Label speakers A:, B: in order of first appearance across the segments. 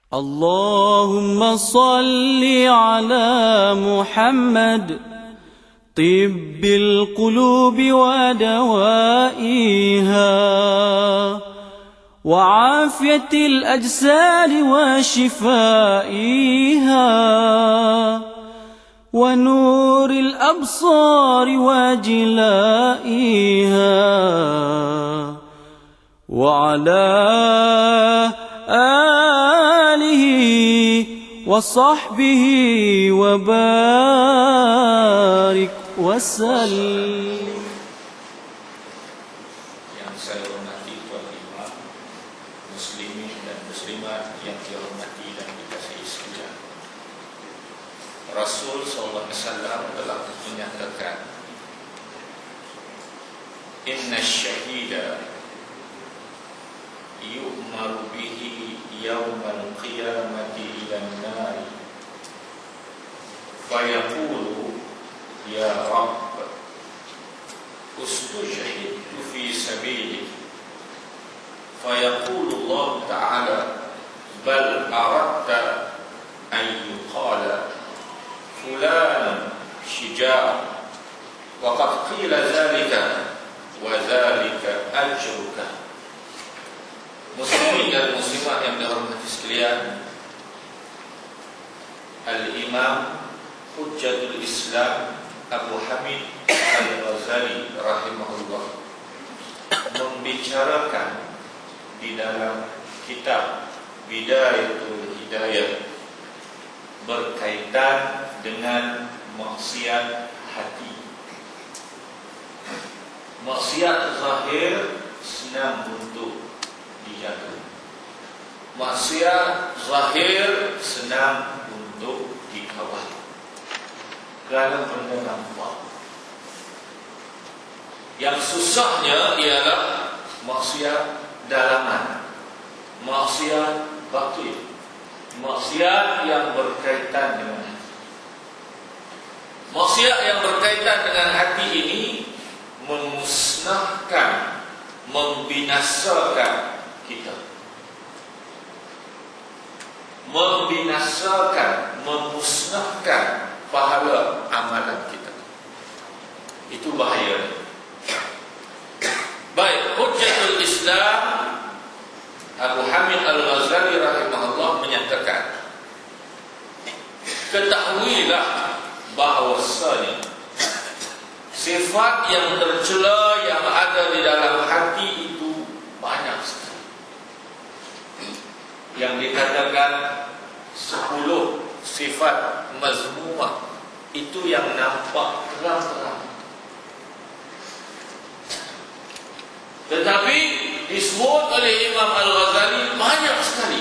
A: اللهم صل على محمد طب القلوب ودوائها وعافية الأجساد وشفائها ونور الأبصار وجلائها وعلى آله وصحبه وبارك وسلم.
B: Yang saya hormati Tuan Imam, muslimin dan muslimat yang dihormati dan dikasihi sekalian. Rasul sallallahu alaihi wasallam telah menyatakan, "Inna syahida yu'maru bihi yawmal qiyamati ilan nari fayaqulu ya Rabb ustushhidtu fi sabilik fayaqulu Allah Ta'ala bal aradta an yuqala fulan syija' wa qad qila zalika wa zalika ajruka." Muslimin dan muslimat yang dihormati sekalian, Al-Imam Hujjatul Islam Abu Hamid Al-Ghazali rahimahullah membicarakan di dalam kitab Bidayatul Hidayah berkaitan dengan maksiat hati. Maksiat zahir senang untuk dijaga. Maksiat zahir senang untuk dikawal. Kalau benda nampak. Yang susahnya ialah maksiat dalaman, maksiat batin, maksiat yang berkaitan dengan hati. Maksiat yang berkaitan dengan hati ini memusnahkan, membinasakan kita, membinasakan, memusnahkan pahala amalan kita. Itu bahaya. Baik, Hujjatul Islam Abu Hamid Al-Ghazali rahimahullah menyatakan, ketahuilah bahawasanya sifat yang tercela yang ada di dalam hati itu banyak sekali. Yang dikatakan 10 sifat mazmumah itu yang nampak terang-terang. Tetapi disebut oleh Imam Al-Ghazali banyak sekali.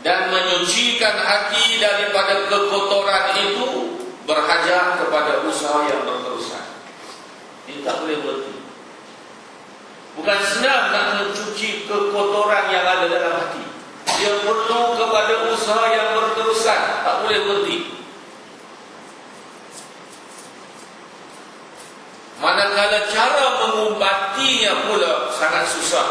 B: Dan menyucikan hati daripada kekotoran itu berhajat kepada usaha yang berterusan. Ini tak boleh berhenti. Bukan senang nak mencuci kekotoran yang ada dalam hati. Dia perlu kepada usaha yang berterusan. Tak boleh berhenti. Manakala cara mengubatinya pula sangat susah.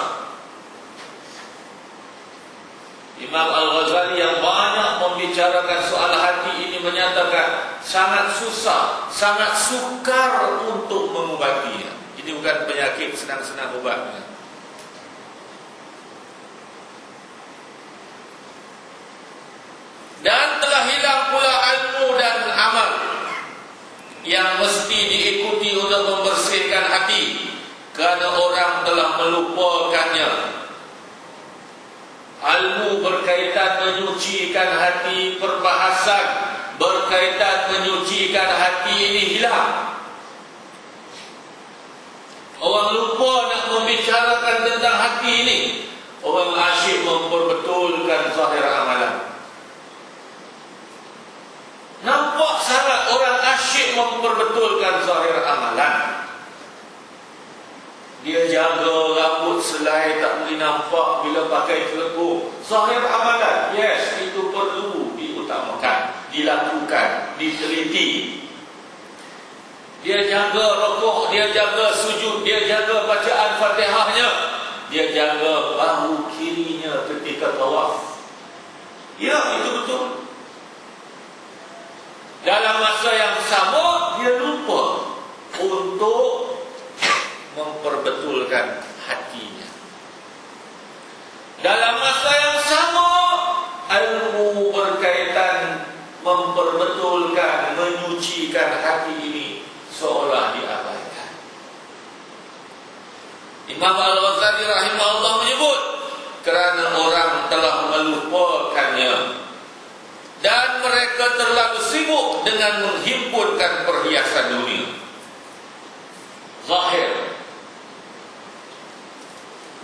B: Imam Al-Ghazali yang banyak membicarakan soal hati ini menyatakan sangat susah, sangat sukar untuk mengubatinya. Ini bukan penyakit senang-senang ubatnya. Dan telah hilang pula ilmu dan amal yang mesti diikuti untuk membersihkan hati, kerana orang telah melupakannya. Ilmu berkaitan menyucikan hati, perbahasan berkaitan menyucikan hati ini hilang. Orang lupa nak membicarakan tentang hati ini. Orang asyik memperbetulkan zahir amalan. Nampak sangat orang asyik memperbetulkan zahir amalan. Dia jaga rambut selai tak boleh nampak bila pakai celebuk. Zahir amalan, yes, itu perlu diutamakan, dilakukan, diteliti. Dia jaga rukuk, dia jaga sujud, dia jaga bacaan Fatihahnya. dia jaga bahu kirinya ketika tawaf. Ya, itu betul. Dalam masa yang sama, dia lupa untuk memperbetulkan hatinya. Dalam masa yang sama, ilmu berkaitan memperbetulkan, menyucikan hati ini seolah diabaikan. Imam Al-Ghazali rahimahullah menyebut, kerana orang telah melupakannya dan mereka terlalu sibuk dengan menghimpunkan perhiasan dunia zahir.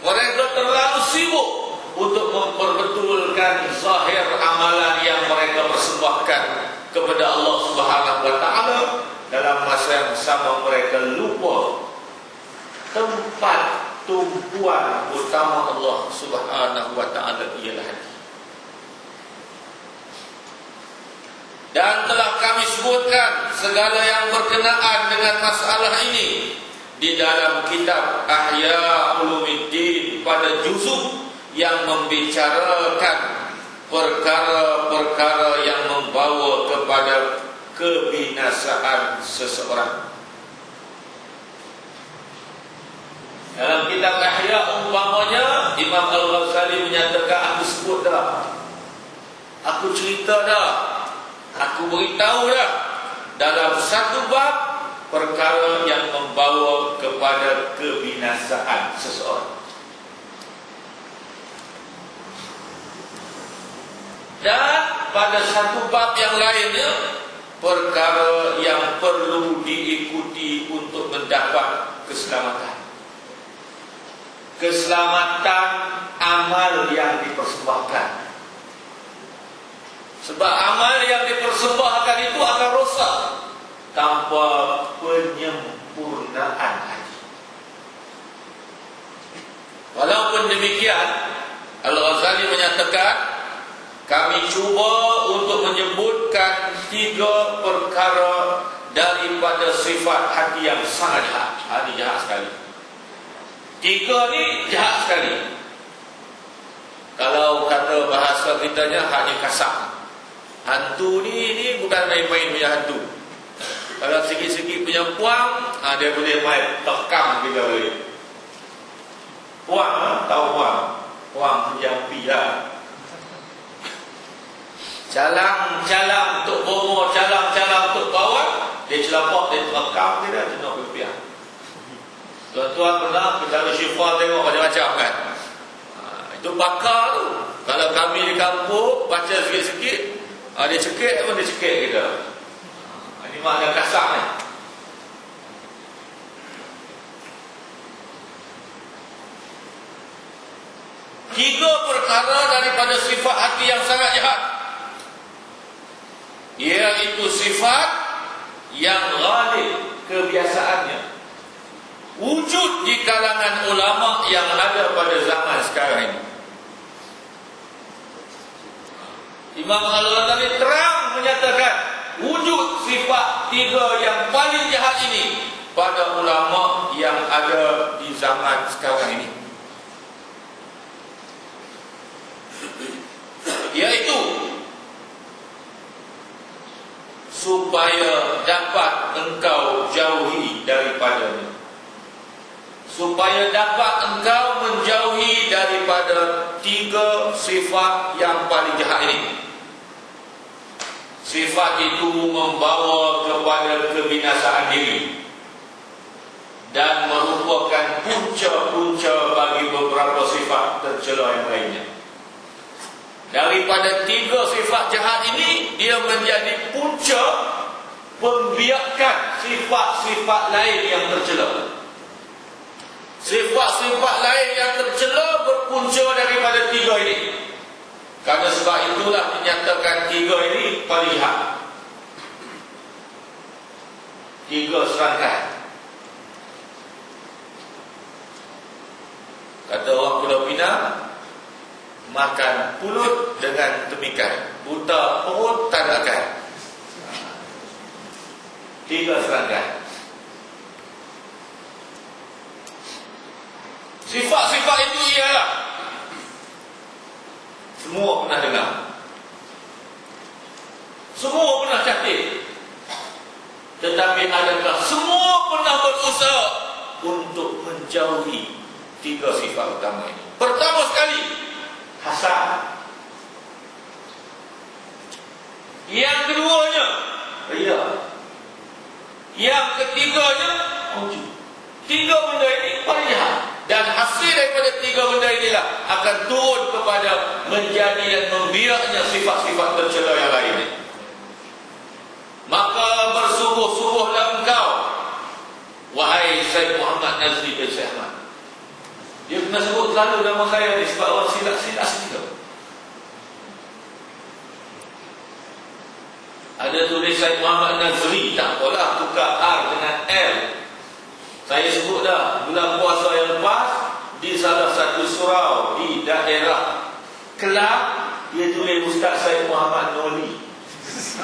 B: Mereka terlalu sibuk untuk memperbetulkan zahir amalan yang mereka persembahkan kepada Allah Subhanahu wa taala. Dalam masa yang sama mereka lupa tempat tumpuan utama Allah Subhanahu wa taala ialah hati. Dan telah kami sebutkan segala yang berkenaan dengan masalah ini di dalam kitab Ahya Ulumuddin pada juzuk yang membicarakan perkara-perkara yang membawa kepada kebinasaan seseorang. Dalam kitab Ihya umpamanya, Imam Al-Ghazali menyatakan, aku sebut dah, aku cerita dah, aku beritahu dah, dalam satu bab perkara yang membawa kepada kebinasaan seseorang. Dan pada satu bab yang lainnya, perkara yang perlu diikuti untuk mendapat keselamatan. Keselamatan amal yang dipersembahkan. Sebab amal yang dipersembahkan itu akan rosak tanpa penyempurnaan haji. Walaupun demikian, Al-Ghazali menyatakan, kami cuba untuk menyebutkan 3 perkara daripada sifat hati yang sangat jahat. Ini jahat sekali. 3 ni jahat sekali. Kalau kata bahasa kitanya, haknya kasar. Hantu ni bukan main-main punya hantu. Kalau sikit-sikit punya puang, dia boleh main tekam kita boleh. Puang, tahu puang? Puang jampi lah. Calang-calang untuk bomo, calang-calang untuk bawa, dia celapak, dia tekam, dia dah jenuh kepiah. Tuan-tuan pernah kita Syifa tengok macam-macam kan? Itu bakar tu. Kalau kami di kampung baca sikit-sikit, dia cekik pun dia cekik kita. Ini makna kasar ni. Tiga perkara daripada sifat hati yang sangat jahat, iaitu sifat yang ghalib kebiasaannya wujud di kalangan ulama yang ada pada zaman sekarang ini. Imam Al-Ghazali terang menyatakan wujud sifat 3 yang paling jahat ini pada ulama yang ada di zaman sekarang ini, yaitu supaya dapat engkau jauhi daripadanya, supaya dapat engkau menjauhi daripada 3 sifat yang paling jahat ini. Sifat itu membawa kepada kebinasaan diri dan merupakan punca-punca bagi beberapa sifat tercela yang lainnya. Daripada 3 sifat jahat ini, dia menjadi punca pembiakan sifat-sifat lain yang tercela. Sifat-sifat lain yang tercela berpunca daripada 3 ini. Karena sebab itulah dinyatakan 3 ini paling jahat. 3 serangkai. Kata orang Pulau Pinang, makan pulut dengan temikai, buta perut tak ada akal. 3 serangkai. Sifat-sifat itu ialah, semua pernah dengar, semua pernah catat, tetapi adakah semua pernah berusaha untuk menjauhi tiga sifat utama ini? Pertama sekali, hasad. Yang keduanya, riya. Yang ketiganya, ujub. Tiga benda ini paling jahat. Dan hasil daripada tiga benda inilah akan turun kepada menjadi dan membiaknya sifat-sifat tercela yang lain. Maka bersungguh-sungguhlah engkau, wahai Syekh Muhammad Nazri bin Syekh Ahmad. Dia kena sebut selalu nama saya ni sebab orang silap-silap sedikit. Ada tulis Syekh Muhammad Nazri, tak apalah tukar R dengan L. Saya sebut dah bulan puasa yang lepas di salah satu surau di daerah Kelang, dia tulis Ustaz Syekh Muhammad Noli.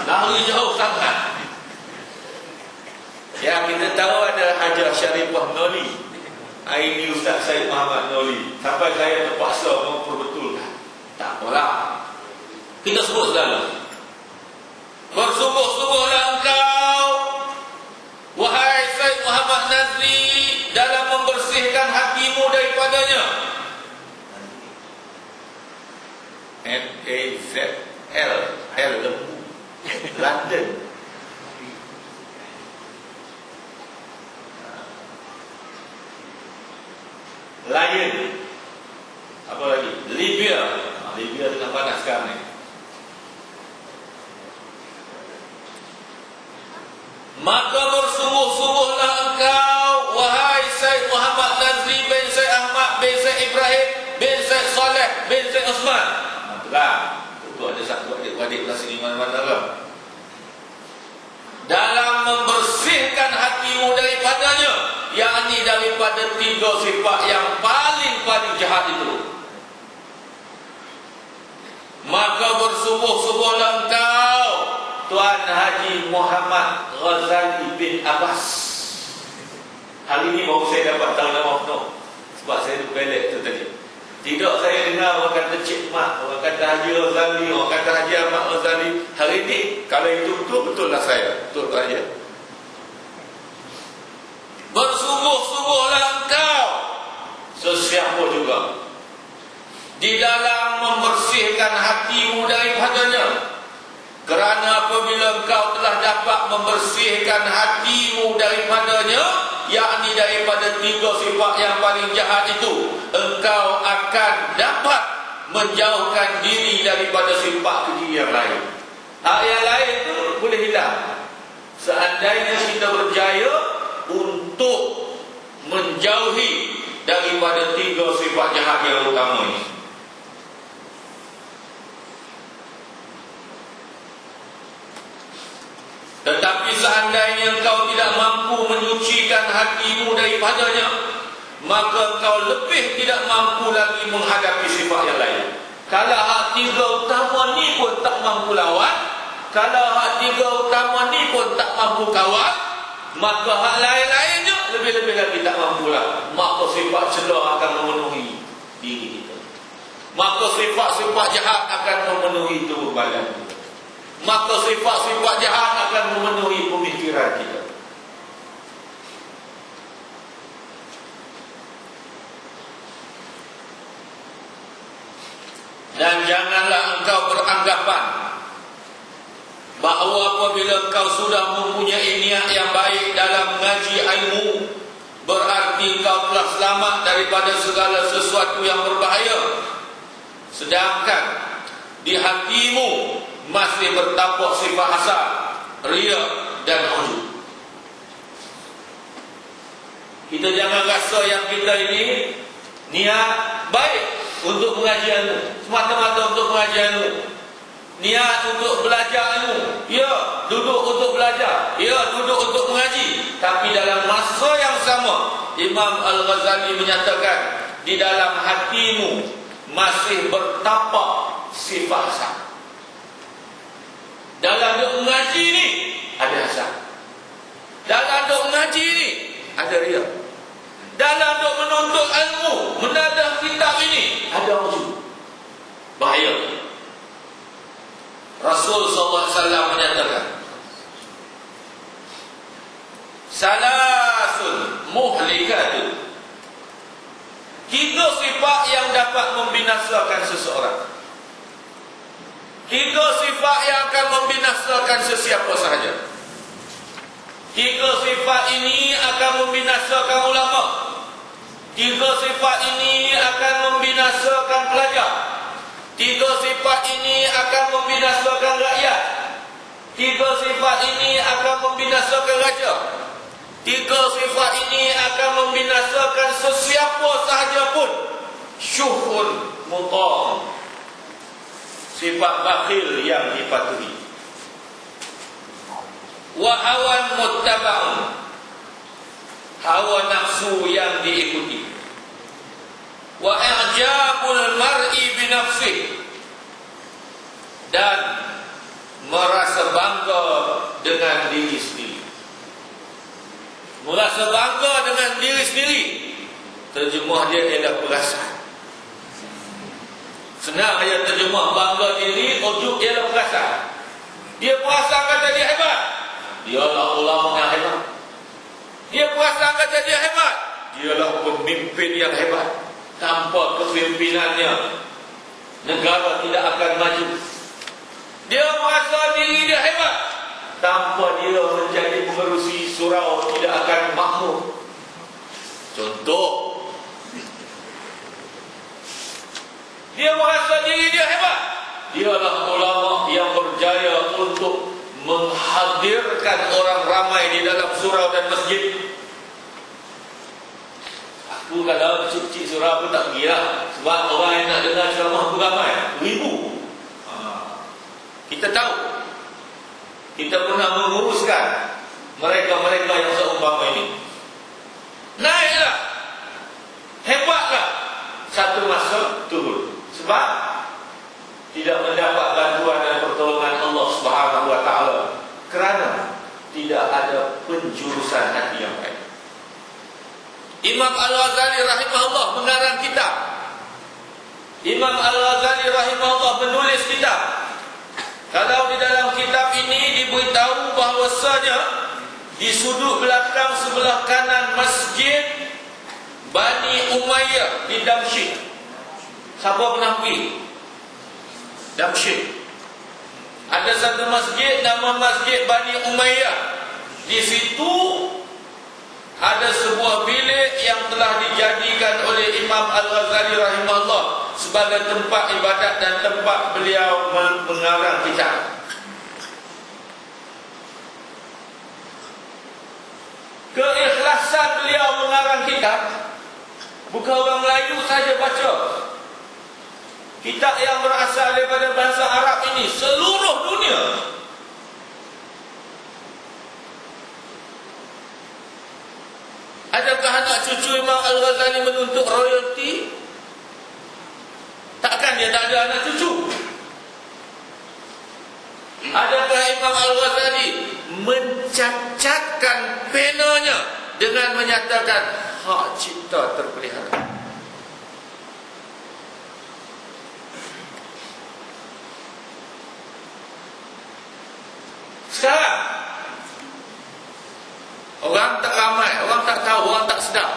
B: Lari jauh sangat. Ya, kita tahu ada Hajar Syarifah Noli. Ini Ustaz Syekh Muhammad Noli. Sampai saya terpaksa memperbetulkan. Tak apalah, kita sebut selalu. Bersungguh-sungguhlah engkau, wahai Syekh Muhammad Nazri, dalam membersihkan hatimu daripadanya. N-A-Z-L, L lembu, London. Lion. Apa lagi? Libya. Libya tengah panas sekarang ni. Maka bersungguh-sungguhlah engkau, wahai Syekh Muhammad Nazri bin Syekh Ahmad bin Syekh Ibrahim bin Syekh Saleh bin Syekh Osman. Itulah, itu ada satu adik-adik belah sini mana-mana lah. Dalam membersihkan hatimu daripadanya, yakni daripada tiga sifat yang paling jahat itu. Maka bersungguh-sungguhlah engkau, Tuan Haji Muhammad Ghazali bin Abbas. Hari ini baru saya dapat tahu nama penuh, sebab saya tu belek tu tadi. Tidak saya dengar orang kata Cik Mat, orang kata Haji Ghazali, orang kata Haji Ahmad Ghazali. Hari ini kalau itu betul lah saya, betul saja. Bersungguh-sungguhlah engkau, sesiapa juga, di dalam membersihkan hatimu daripadanya. Kerana apabila engkau telah dapat membersihkan hatimu daripadanya, yakni daripada tiga sifat yang paling jahat itu, engkau akan dapat menjauhkan diri daripada sifat keji yang lain. Yang lain itu boleh hilang seandainya kita berjaya untuk menjauhi daripada tiga sifat jahat yang utama ini. Tetapi seandainya engkau tidak mampu menyucikan hatimu daripadanya, maka engkau lebih tidak mampu lagi menghadapi sifat yang lain. Kalau hak tiga utama ni pun tak mampu lawan, kalau hak tiga utama ni pun tak mampu kawal, maka hak lain-lainnya lebih-lebih lagi tak mampu lah. Maka sifat celah akan memenuhi diri kita. Maka sifat-sifat jahat akan memenuhi tubuh badan kita. Maka sifat-sifat jahat akan memenuhi pemikiran kita. Dan janganlah engkau beranggapan bahawa apabila engkau sudah mempunyai niat yang baik dalam mengaji ilmu, berarti engkau telah selamat daripada segala sesuatu yang berbahaya. Sedangkan di hatimu masih bertapak sifat hasad, riya dan ujub. Kita jangan rasa yang kita ini niat baik untuk mengaji ilmu, semata-mata untuk mengaji ilmu, niat untuk belajar ilmu, ya, duduk untuk belajar, ya, duduk untuk mengaji. Tapi dalam masa yang sama, Imam Al-Ghazali menyatakan, di dalam hatimu masih bertapak sifat hasad. Dalam duk mengaji ni ada hasad, dalam duk mengaji ni ada riya. dalam untuk menuntut ilmu, menadah kitab ini, ada ujub. Bahaya. Rasul SAW menyatakan, salasun muhlikatun, 3 sifat yang dapat membinasakan seseorang. 3 sifat yang akan membinasakan sesiapa sahaja. 3 sifat ini akan membinasakan ulama. 3 sifat ini akan membinasakan pelajar. 3 sifat ini akan membinasakan rakyat. 3 sifat ini akan membinasakan raja. 3 sifat ini akan membinasakan sesiapa sahaja pun. Syuhun muta', sifat bakhil yang dipatuhi. Wa hawan muttaba'un, hawa nafsu yang diikuti. Wa i'jabul mar'i bi nafsihi, dan merasa bangga dengan diri sendiri. Merasa bangga dengan diri sendiri, terjemah dia ialah perasaan. Senang ayat terjemah bangga diri, ujub ialah perasaan. Dia perasan kata dia hebat, dialah ulama yang hebat. Dia perasan kata dia hebat, dialah pemimpin yang hebat. Tanpa kepemimpinannya, negara tidak akan maju. Dia merasa diri dia hebat, tanpa dia menjadi pengerusi surau tidak akan makmur. Contoh, dia merasa diri dia hebat, dialah ulama yang berjaya untuk menghadirkan orang ramai di dalam surau dan masjid. Aku kalau kecil-kecil surau aku tak pergilah, sebab orang yang nak dengar ceramah aku ramai, 1000. Kita tahu, kita pernah menguruskan mereka-mereka yang seumpama ini. Naiklah, hebatlah, satu masa turun. Sebab tidak mendapat bantuan dan pertolongan Allah Subhanahu wa taala, kerana tidak ada penjurusan hati yang baik. Imam Al-Ghazali rahimahullah mengarang kitab. Imam Al-Ghazali rahimahullah menulis kitab. Kalau di dalam kitab ini diberitahu bahawasanya di sudut belakang sebelah kanan masjid Bani Umayyah di Damsyik. Siapa pernah pergi Damsyik? Ada satu masjid, nama Masjid Bani Umayyah. Di situ ada sebuah bilik yang telah dijadikan oleh Imam Al-Ghazali rahimahullah sebagai tempat ibadat dan tempat beliau mengarang kitab. Keikhlasan beliau mengarang kitab, bukan orang Melayu saja baca. Kitab yang berasal daripada bahasa Arab ini, seluruh dunia. Adakah anak cucu Imam Al-Ghazali menuntut royalti? Takkan dia tak ada anak cucu? Adakah Imam Al-Ghazali mencacatkan penanya dengan menyatakan hak cipta terpelihara? Sekarang orang tak ramai, orang tak tahu, orang tak sedar.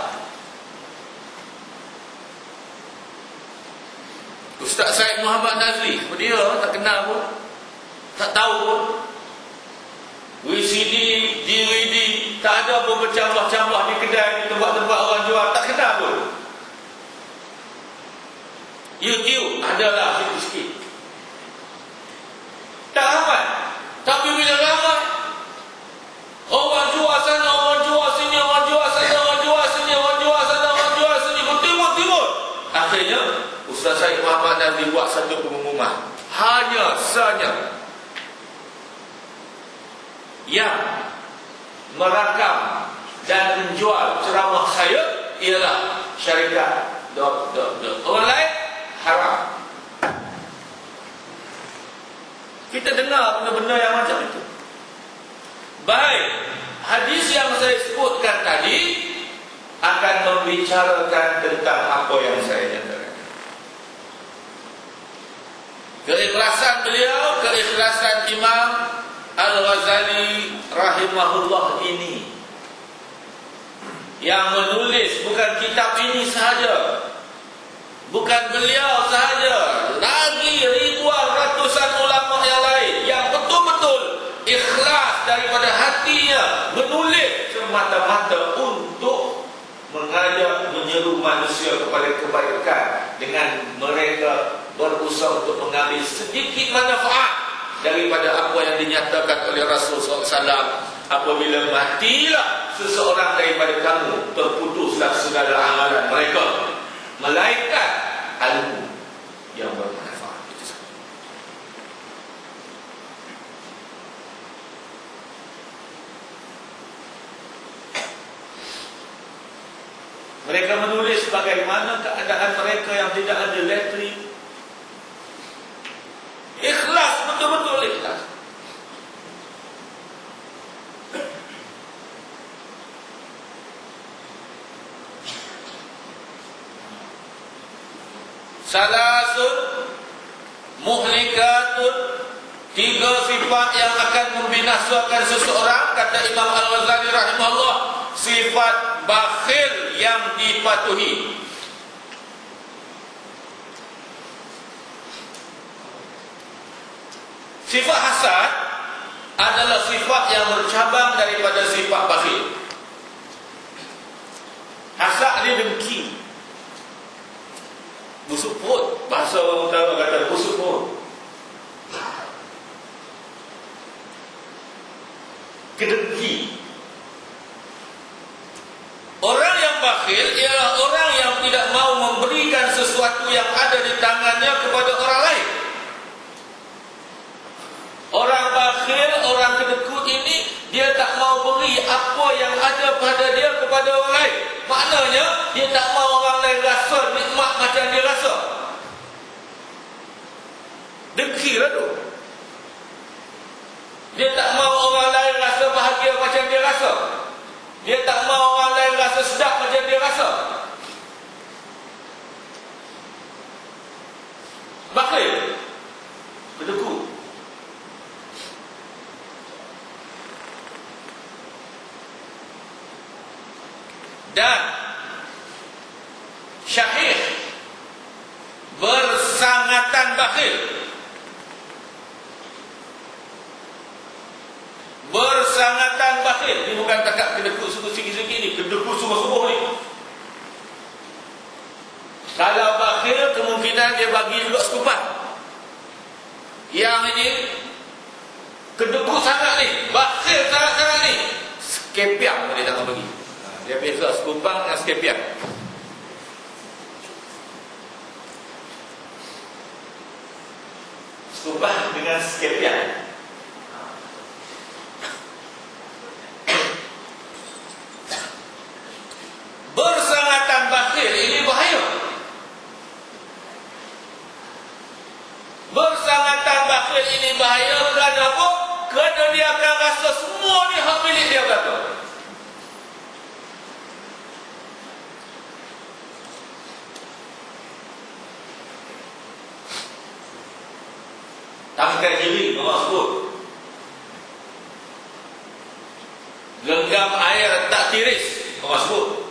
B: Ustaz Syed Muhammad Nazri, dia tak kenal pun, tak tahu pun. VCD, DVD, tak ada pun bercambah-cambah di kedai, di tempat-tempat orang jual, tak kenal pun. YouTube adalah sikit-sikit. Tak ramai. Tapi bila ramai, orang jual sana, orang jual sini, orang jual sana, orang jual sini, orang jual sana, orang jual sini, bertimbul-timbul. Akhirnya Ustaz Syed Muhammad Nazri buat satu pengumuman, hanya saja yang merakam dan menjual ceramah saya ialah syarikat ... Orang lain haram. Kita dengar benda-benda yang macam itu. Baik, hadis yang saya sebutkan tadi akan membicarakan tentang apa yang saya nyatakan. Keikhlasan beliau, keikhlasan Imam Al-Ghazali rahimahullah ini yang menulis bukan kitab ini sahaja, bukan beliau sahaja, lagi ribuan ratusan ulama yang lain yang betul-betul ikhlas daripada hatinya menulis semata-mata untuk mengajak menyeru manusia kepada kebaikan dengan mereka berusaha untuk mengambil sedikit manfaat daripada apa yang dinyatakan oleh Rasulullah SAW. Apabila matilah seseorang daripada kamu, terputuslah segala amalan mereka, melainkan ilmu yang bermanfaat. Mereka menulis bagaimana keadaan mereka yang tidak ada letering. Ikhlas, betul-betul ikhlas. Salasun muhlikatun, 3 sifat yang akan membinasakan seseorang, kata Imam Al-Ghazali rahimahullah. Sifat bakhil yang dipatuhi. Sifat hasad adalah sifat yang bercabang daripada sifat bakhil. Hasad dia dengki, busuk perut. Bahasa orang utara kata busuk perut. Kedengki. Orang yang bakhil ialah orang yang tidak mau memberikan sesuatu yang ada di tangannya kepada orang lain. Orang bakhil, orang kedekut ini, dia tak mau beri apa yang ada pada dia kepada orang lain. Maknanya dia tak mau orang lain rasa nikmat macam dia rasa. Dengki lah tu. Dia tak mau orang lain rasa bahagia macam dia rasa. Dia tak mau orang lain rasa sedap macam dia rasa. Bakhil, kedekut. Dan syahih, bersangatan bakhil. Bersangatan bakhil. Ini bukan takat kedekut suku sikit-sikit ni, kedekut sungguh-sungguh ni. Kalau bakhil, kemungkinan dia bagi juga sekupan. Yang ini kedekut sangat ni, bakhil sangat-sangat ni, sekepiang dia tak bagi. Dia beza sekumpang dengan sekepiang. Sekumpang dengan sekepiang. Bersangatan bakhil ini bahaya. Bersangatan bakhil ini bahaya kerana apa? Kerana dia akan rasa semua ni hak milik dia belakang. Tangkai diri, Allah sebut. Genggam air tak tiris, Allah sebut.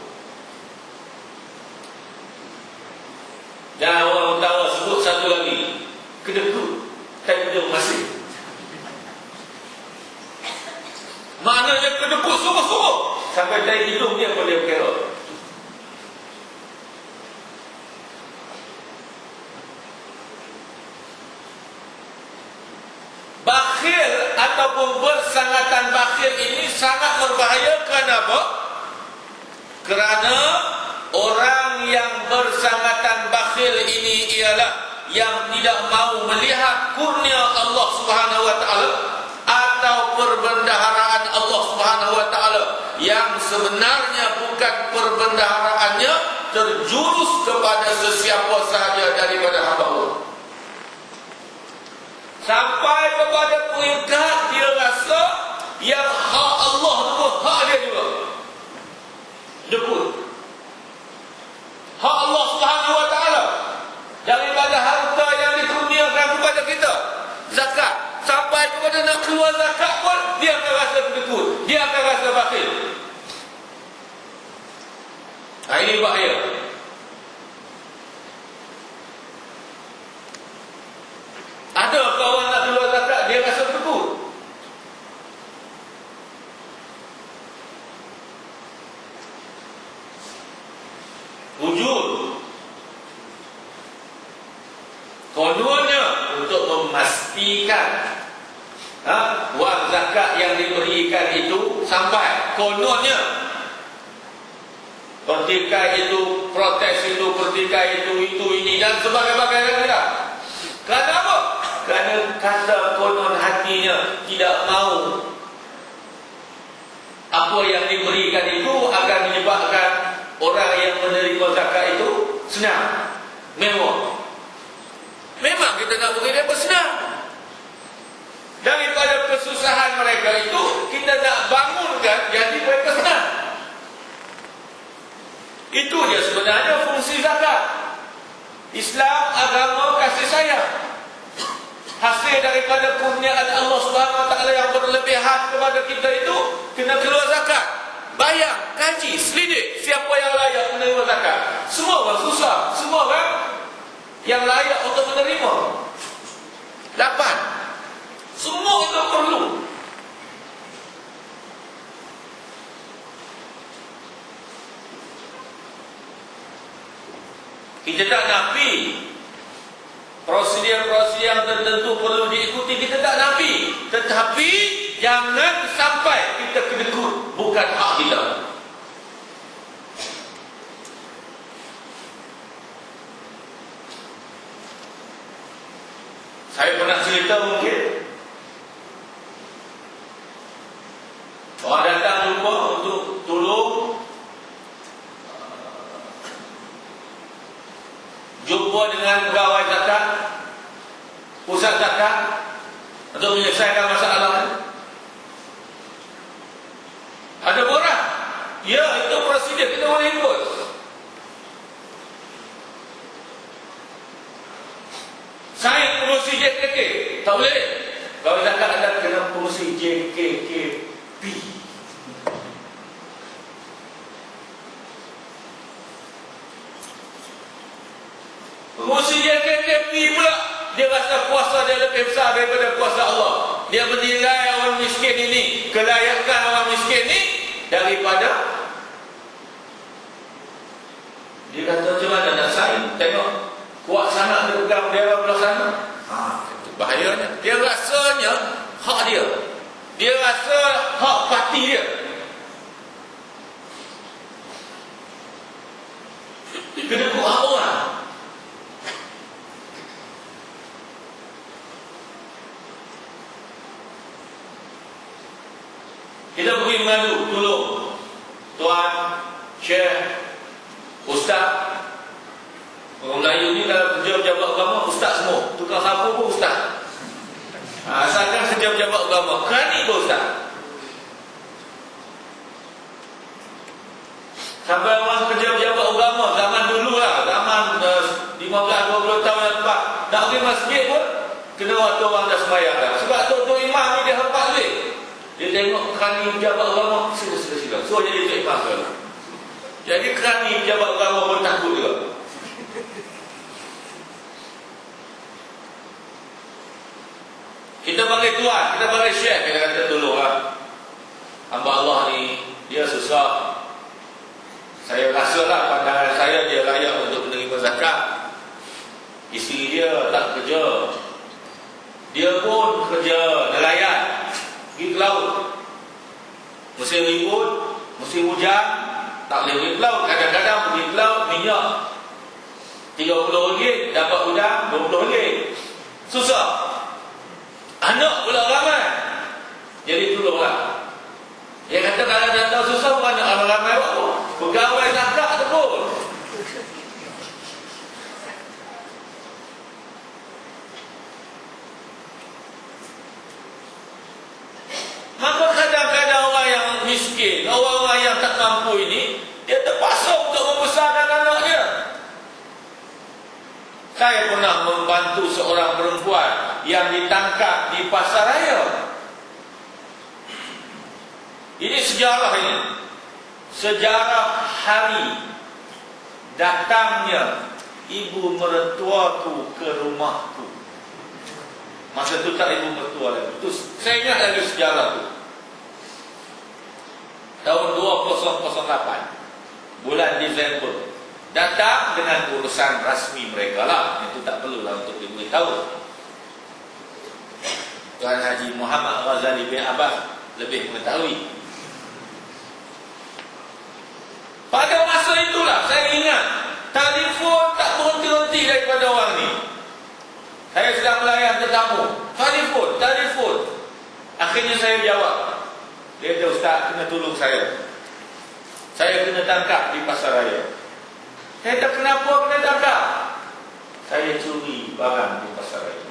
B: Dan orang utara sebut satu lagi, kedekut, tak hidung masih. Maknanya kedekut sungguh-sungguh, sampai dari hidung dia pun dia berkira. Bakhil ataupun bersangatan bakhil ini sangat berbahaya. Kenapa? Kerana orang yang bersangatan bakhil ini ialah yang tidak mau melihat kurnia Allah Subhanahu wa taala atau perbendaharaan Allah Subhanahu wa taala yang sebenarnya bukan perbendaharaannya terjurus kepada sesiapa sahaja daripada hamba Allah. Sampai kepada peringkat dia rasa yang hak Allah itu hak dia juga. Dekut. zakat. Sampai kepada nak keluar zakat pun, dia akan rasa kedekut, dia akan rasa bakhil. Ini bahaya. Ada kawan nak keluar zakat, dia rasa kedekut. Wujud kononnya untuk memastikan wang zakat yang diberikan itu sampai, kononnya pertikai itu, protes itu, pertikai itu ini dan sebagainya. Kerana apa? Kerana kata konon hatinya tidak mau apa yang diberikan itu akan menyebabkan orang yang menerima zakat itu senang, mewah. Memang kita nak beri mereka senang. Daripada kesusahan mereka itu, kita nak bangunkan jadi mereka senang. Itu dia sebenarnya fungsi zakat. Islam agama kasih sayang. Hasil daripada kurniaan Allah Subhanahu Wa Taala yang berlebihan kepada kita itu, kena keluar zakat. Bayang, kaji, selidik siapa yang layak menerima zakat. Semua orang susah, semua orang yang layak untuk menerima. 8. Semua itu perlu. Kita tak nafi prosedur-prosedur yang tertentu perlu diikuti, kita tak nafi. Tetapi jangan sampai kita kedekut, bukan hak kita. Saya pernah cerita mungkin, orang datang jumpa untuk tolong jumpa dengan pegawai zakat, pusat zakat untuk menyelesaikan masalah. Ada borang, ya itu prosedur, kita boleh ikut. Saya pengurusi JKK, tak boleh. Kalau zakat ada kena pengurusi JKKP. Pengurusi JKKP pula, dia rasa kuasa dia lebih besar daripada kuasa Allah. Dia menilai orang miskin ini, kelayakan orang miskin ini daripada. Dia kata macam mana nak saing, tengok kuat sangat dia pegang daerah belah sana. Bahayanya. Dia rasanya hak dia. Dia rasa hak parti dia. Kena buat hak orang. Kita pergi mengadu, tolong Tuan, Syekh, Ustaz. Orang Melayu ni kalau kerja pejabat agama, ustaz semua. Tukang sapu pun ustaz. Asalkan kerja pejabat agama, kerani pun ustaz. Sampai orang kerja pejabat agama zaman dulu lah, zaman 15-20 tahun yang lepas, nak pergi masjid pun kena waktu orang dah sembahyang dah. Sebab tu imam ni dia hempas duit. Dia tengok kerani pejabat agama, sila. So jadi tu imam tu. Jadi kerani pejabat agama pun takut juga. Kita panggil tuan, kita panggil syekh, kita kata tolonglah. Hamba Allah ni, dia susah. Saya rasalah pandangan saya dia layak untuk menerima zakat. Isteri dia tak kerja. Dia pun kerja nelayan, pergi ke laut. Musim ribut, musim hujan, tak boleh pergi ke laut. Kadang-kadang pergi ke laut, minyak RM30 dapat udang RM20. Susah. Anak pula ramai. Jadi tolonglah. Dia kata kalau nak tahu susah bukan nak ramai apa. Pegawai zakat tu pun. Maka kadang-kadang orang yang miskin, orang-orang yang tak mampu ini, dia terpaksa untuk membesarkan anak dia. Saya pernah membantu seorang perempuan yang ditangkap di pasaraya. Ini sejarahnya. Sejarah hari datangnya ibu mertuaku ke rumahku. Masa tu tak ibu mertua lagi. Tu saya ingat lagi sejarah tu. Tahun 2008, bulan Disember. Datang dengan urusan rasmi mereka lah. Itu tak perlulah untuk diberitahu. Tuan Haji Muhammad Ghazali bin Abbas lebih mengetahui. Pada masa itulah saya ingat telefon tak berhenti-henti daripada orang ni. Saya sedang melayan tetamu. Telefon. Akhirnya saya jawab. Dia kata, Ustaz, kena tolong saya. Saya kena tangkap di pasaraya. Saya tak kenapa kena tangkap. Saya curi barang di pasaraya.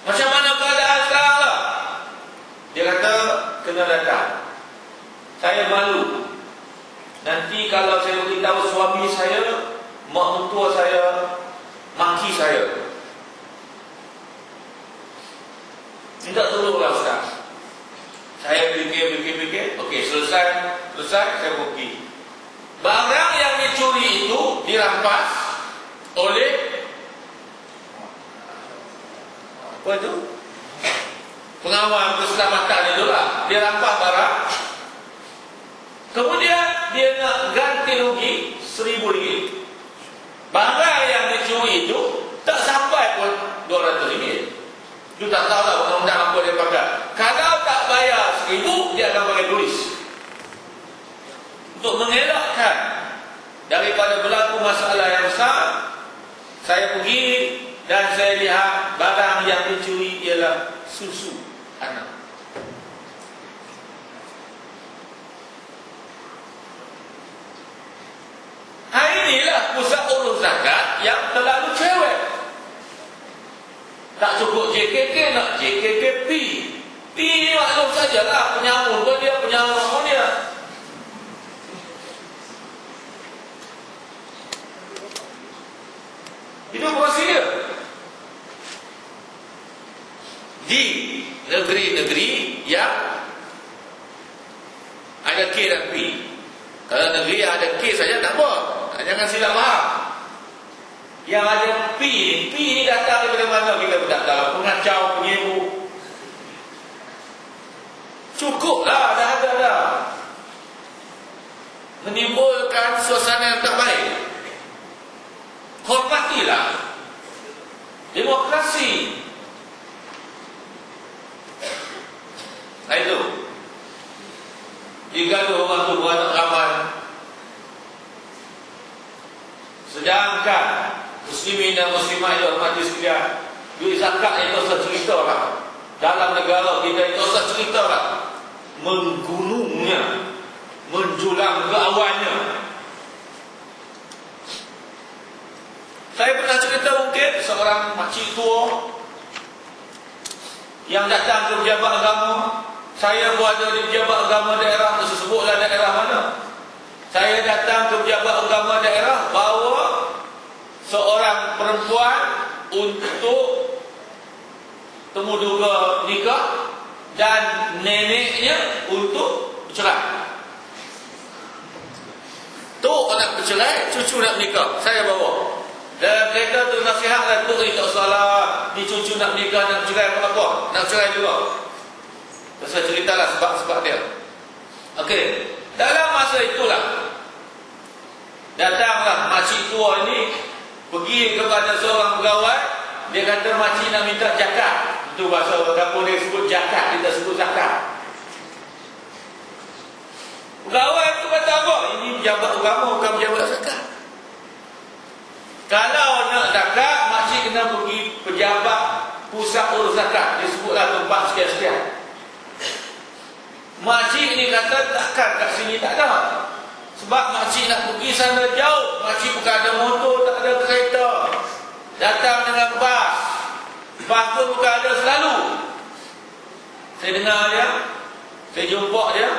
B: Macam mana keadaan sekarang lah? Dia kata, kena datang. Saya malu. Nanti kalau saya beritahu suami saya, mak mentua saya maki saya. Minta tolonglah Ustaz. Saya fikir. Okey, selesai saya pergi. Barang yang dicuri itu dirampas oleh apa itu? Pengawal keselamatan itulah. Dia rampas barang. Kemudian dia nak ganti rugi RM1,000. Barang yang dicuri itu tak sampai pun RM200. Dia tak tahulah undang-undang apa dia pakai. Kalau tak bayar RM1,000, dia akan pakai tulis. Untuk mengelakkan daripada berlaku masalah yang besar, saya pergi dan saya lihat barang yang dicuri ialah susu anak. Inilah pusat urus zakat yang terlalu cewek. Tak cukup JKK, nak JKK P. P ni maklum sajalah, penyamun pun dia, penyamun pun dia. Itu prosedur. Di negeri-negeri yang ada K dan P. Kalau negeri yang ada K saja tak apa. Jangan silap faham. Yang ada P ni datang daripada mana kita tak tahu. Pengacau, penyebu. Cukuplah, dah ada dah. Menimbulkan suasana yang tak baik. Hormatilah demokrasi. Nah itu. Digaduh orang tu beranak ramai. Sedangkan muslimin dan muslimah yang hormati sekalian, duit zakat itu cerita lah. Dalam negara kita itu cerita lah. Menggunungnya, menjulang ke awannya. Saya pernah cerita mungkin seorang makcik tua yang datang ke pejabat agama. Saya berada di pejabat agama daerah, sebutlah daerah mana. Saya datang ke pejabat agama daerah bawa seorang perempuan untuk temuduga nikah dan neneknya untuk bercerai. Tu nak bercerai, cucu nak nikah. Saya bawa. Dalam kereta tu nasihatlah, tu tak salah, ni cucu nak nikah, nak bercerai apa? Nak bercerai juga. Saya ceritalah sebab-sebab dia. Okey. Dalam masa itulah datanglah makcik tua ini pergi kepada seorang pegawai. Dia kata makcik nak minta zakat. Itu bahasa dapur dia sebut zakat, kita sebut zakat. Pegawai itu kata apa? Ini pejabat agama, bukan pejabat zakat. Kalau nak zakat, makcik kena pergi pejabat pusat urus zakat. Dia sebutlah tempat sekian-sekian. Makcik ni kata takkan kat sini tak ada. Sebab makcik nak pergi sana jauh. Makcik bukan ada motor, tak ada kereta. Datang dengan bas. Bas tu bukan ada selalu. Saya dengar dia, saya jumpa dia.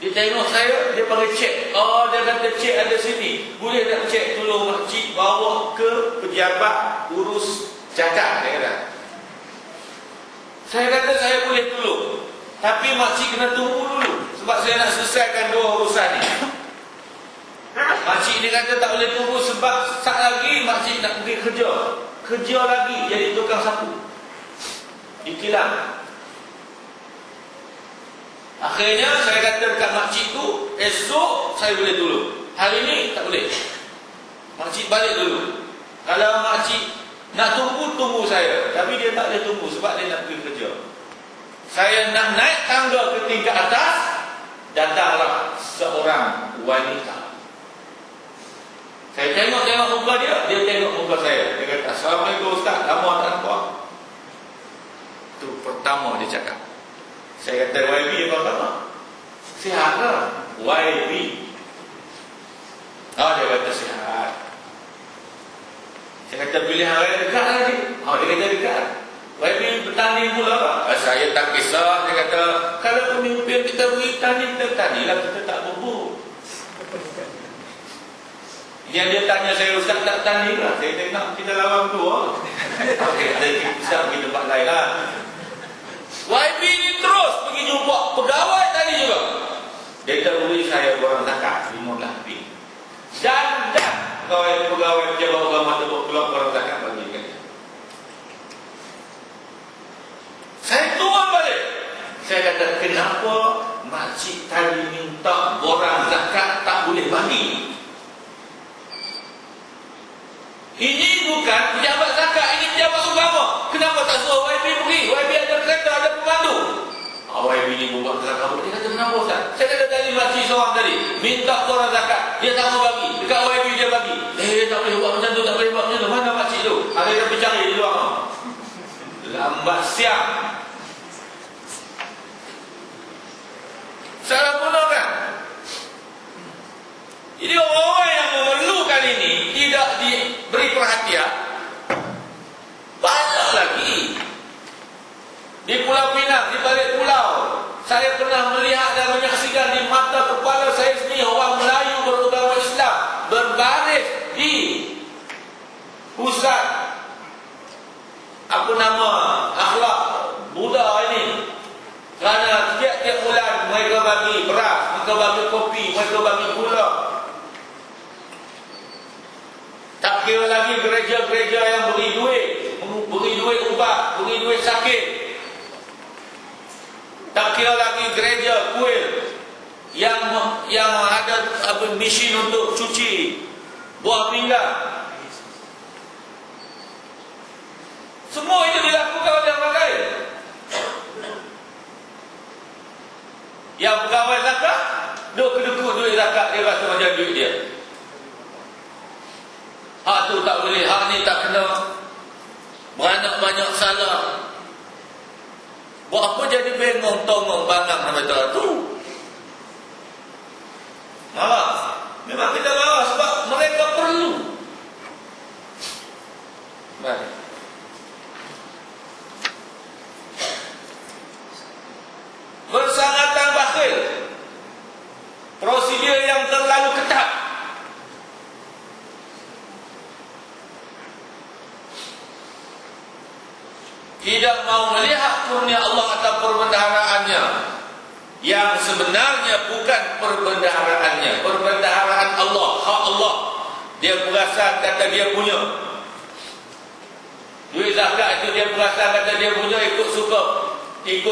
B: Dia tengok saya, dia panggil cek. Oh, dia kata cek ada sini. Boleh tak cek tolong makcik bawa ke pejabat urus cacat, dia kata. Saya kata saya boleh tolong. Tapi makcik kena tunggu dulu. Sebab saya nak selesaikan dua urusan ni. Makcik ni kata tak boleh tunggu sebab sat lagi makcik nak pergi kerja. Kerja lagi jadi tukang sapu di kilang. Akhirnya saya kata dekat makcik tu, esok saya boleh tolong. Hari ni tak boleh. Makcik balik dulu. Kalau makcik nak tunggu, tunggu saya. Tapi dia tak boleh tunggu sebab dia nak pergi kerja. Saya nak naik tangga ke tingkat atas, datanglah seorang wanita. Saya tengok muka dia, dia tengok muka saya. Dia kata, Assalamualaikum Ustaz, lama tak nampak. Itu pertama dia cakap. Saya kata, YB apa kata? Sihat ke? YB. Oh, dia kata sihat. Saya kata, pilihan raya dekat lagi. Oh, dia kata dekat. YB bertanding pula tak? Saya tak kisah. Dia kata, kalau pemimpin kita beri tanding, kita tandinglah, kita tak berburu. Yang dia tanya saya, Ustaz tak tanding lah. Saya tengok kita lawan dua. Okey, ada kita pergi tempat lain lah. YB ni terus pergi jumpa pegawai tadi juga. Dia kata beri saya borang zakat 15 lebih. Dan pegawai pejabat agama tebuk keluar borang zakat bagi kan. Saya turun balik. Saya kata kenapa makcik tadi minta borang zakat tak boleh bagi? Ini bukan pejabat zakat, ini pejabat agama. Kenapa tak suruh YB pergi? YB ada kereta, ada pemandu. YB ni buat zakat. Dia kata kenapa Ustaz? Saya kata tadi makcik seorang tadi minta borang zakat, dia tak mau bagi. Dekat YB dia bagi. Tak boleh buat macam tu, tak boleh buat macam tu. Mana makcik tu? Ada yang bercari di luar. Lambat siap. Salah guna kan? Jadi orang-orang yang memerlukan ini tidak diberi perhatian. Banyak lagi. Di Pulau Pinang, di balik pulau, saya pernah melihat dan menyaksikan di mata kepala saya sendiri orang Melayu beragama Islam berbaris di pusat akhlak Buddha ini. Kerana tiap-tiap bulan mereka bagi beras, mereka bagi kopi, mereka bagi gula. Tak kira lagi gereja-gereja yang beri duit ubat, beri duit sakit. Tak kira lagi gereja kuil yang ada mesin untuk cuci buah pinggang. Semua itu dilakukan oleh orang lain. Yang pegawai zakat, kedukut duit zakat, dia rasa macam duit dia. Hak tu tak boleh, hak ni tak kena. Beranak banyak salah. Buat apa jadi bengong, tongong, bangang sampai tu? Marah. Memang kita marah sebab mereka perlu. Baik. Bersangatan bakhil. Prosedur yang terlalu ketat. Tidak mau melihat kurnia Allah atas perbendaharaannya yang sebenarnya bukan perbendaharaannya, perbendaharaan Allah, hak Allah. Dia berasa kata dia punya. Duit zakat itu dia berasa kata dia punya, ikut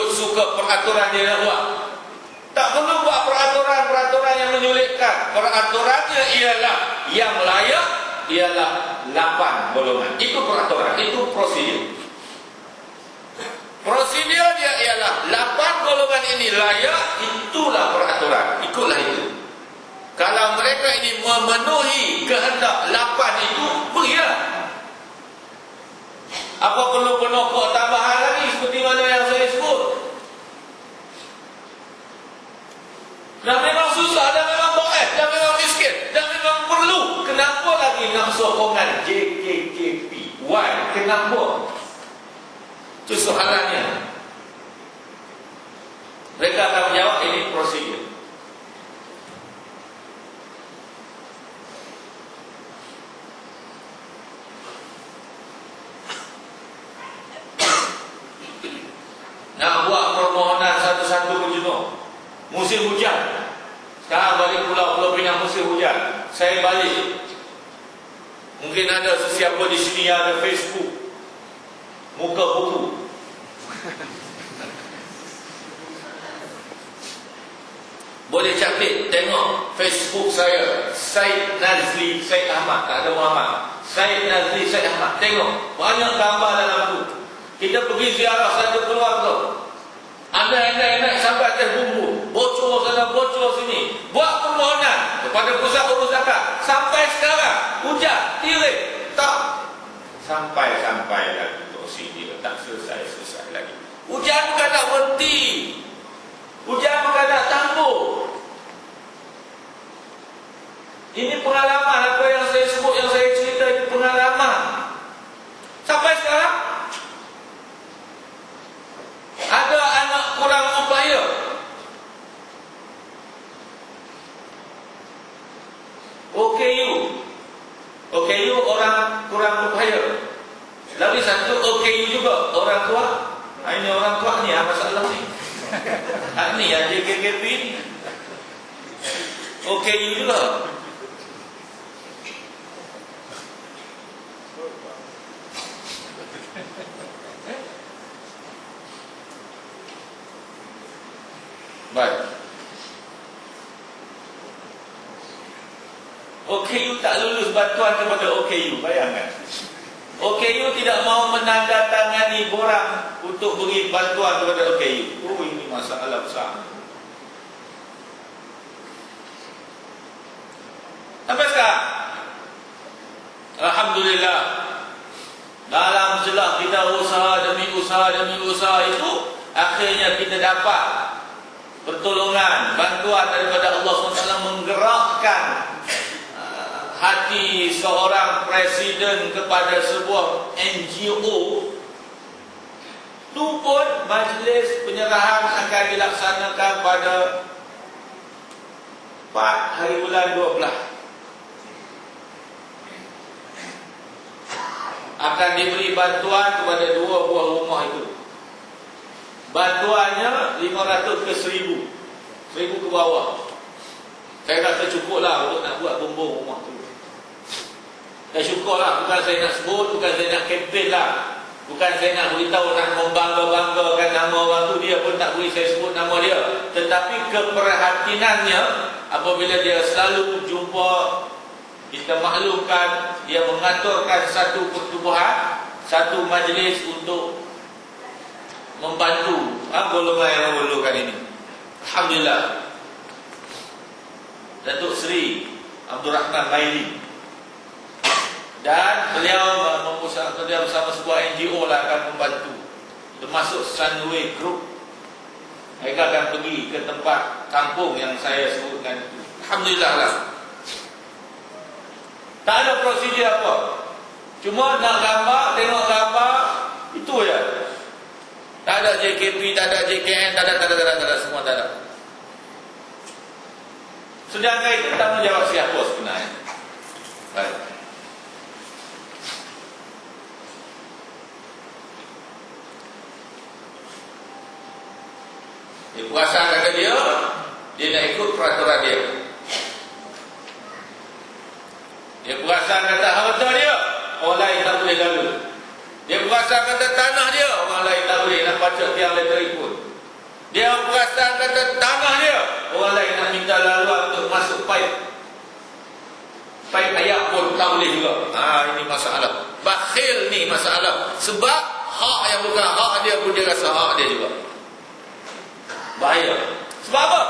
B: suka peraturan dia nak buat. Tak perlu buat peraturan yang menyulitkan. Peraturannya ialah yang layak ialah 8 golongan. Itu peraturan, itu prosedur. Prosedur dia ialah 8 golongan ini layak, itulah peraturan, ikutlah itu. Kalau mereka ini memenuhi kehendak 8 itu, berilah. Apa perlu penokok tambahan lagi seperti mana yang saya sebut? Dah memang susah, dah memang boeh, dah memang miskin, dah memang perlu. Kenapa lagi nak sokongan JKKP? Why? Kenapa? Itu soalannya. Mereka akan menjawab ini prosedur. musim hujan. Sekarang balik Pulau Pinang musim hujan. Saya balik. Mungkin ada sesiapa di sini yang ada Facebook. Muka buku. Boleh capit tengok Facebook saya, Said Nazli Said Ahmad, tak ada Muhammad. Said Nazli Said Ahmad. Tengok, banyak gambar dalam tu. Kita pergi ziarah satu keluarga. Ada naik sampai atas bumbu, bocor sana, bocor sini. Buat permohonan kepada pusat urus zakat. Sampai sekarang, hujan, tirik. Tak. Sampai lagi untuk sini. Tak selesai lagi. Hujan bukan nak berhenti. Hujan bukan nak tambur. Ini pengalaman apa yang saya sebut, yang saya cerita ini pengalaman. Sampai sekarang ada anak kurang upaya. OKU orang kurang upaya. Lagi satu OKU juga orang tua. Ini orang tua ni masalah ni. Ni yang JKKP ni. OKU juga. Baik. OKU tak lulus bantuan kepada OKU, bayangkan. OKU tidak mau menandatangani borang untuk beri bantuan kepada OKU. Oh, ini masalah besar. Sampai sekarang, alhamdulillah, dalam jelah kita usaha demi usaha itu, akhirnya kita dapat pertolongan, bantuan daripada Allah SWT menggerakkan hati seorang presiden kepada sebuah NGO. Itu pun majlis penyerahan akan dilaksanakan pada 4 hari bulan 12. Akan diberi bantuan kepada 2 buah rumah itu. Bantuannya 500 ke 1000. 1000 ke bawah. Saya rasa cukup lah untuk nak buat bumbung rumah tu. Dah syukur lah. Bukan saya nak sebut, bukan saya nak kempen lah. Bukan saya nak beritahu, nak membangga-banggakan nama orang tu. Dia pun tak boleh saya sebut nama dia. Tetapi keprihatinannya, apabila dia selalu jumpa, kita maklumkan, dia mengaturkan satu pertubuhan, satu majlis untuk membantu golongan yang memerlukan ini. Alhamdulillah. Datuk Seri Abdul Rahman Maili dan beliau bersama sebuah NGO lah akan membantu, termasuk Sunway Group. Mereka akan pergi ke tempat kampung yang saya sebutkan itu. Alhamdulillah lah. Tak ada prosedur apa, cuma nak gambar, tengok gambar, itu je. Tak ada JKP, tak ada JKN, tak ada, semua tak ada. Sedangkan itu tanggungjawab siapa sebenarnya? Baik. Dia puasa kata dia nak ikut peraturan dia. Dia perasan kata harta dia, orang lain tak boleh lalu. Dia perasan kata tanah dia, orang lain tak boleh nak baca tiang elektrik pun. Dia perasan kata tanah dia, orang lain nak minta laluan untuk masuk paip ayak pun tak boleh juga. Ini masalah. Bakhil ni masalah. Sebab hak yang bukan hak dia pun dia rasa hak dia juga. Bahaya. Sebab apa?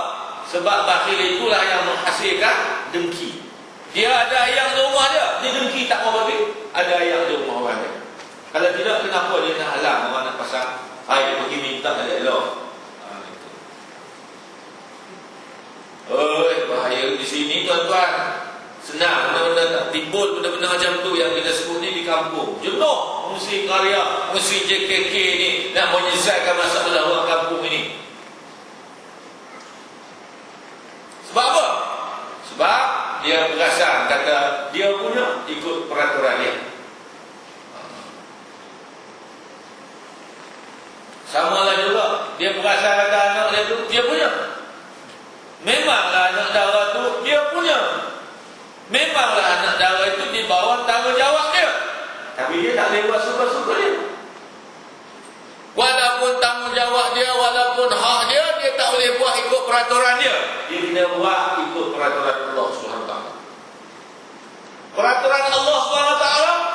B: Sebab bakhil itulah yang menghasilkan dengki. Dia ada ayam di rumah dia dengki tak mau bagi. Ada ayam di rumah orang dia. Kalau tidak, kenapa dia nak halang orang nak pasang air pergi minta elok. Bahaya di sini tuan-tuan. Senang benda-benda timbul benda-benda macam tu yang kita sebut ni di kampung. Jenuh mesti karya, mesti JKK ni nak menyelesaikan masalah orang kampung ini. Sebab apa? Sebab dia perasan kata dia punya ikut peraturan dia. Sama lah juga, dia perasan kata anak dia tu dia punya. Memanglah anak dara tu dia punya. Memanglah anak dara itu di bawah tanggungjawab dia. Tapi dia tak boleh buat suka-suka dia. Walaupun tanggungjawab dia, walaupun hak dia, dia tak boleh buat ikut peraturan dia. Dia kena buat ikut peraturan Allah SWT. Peraturan Allah SWT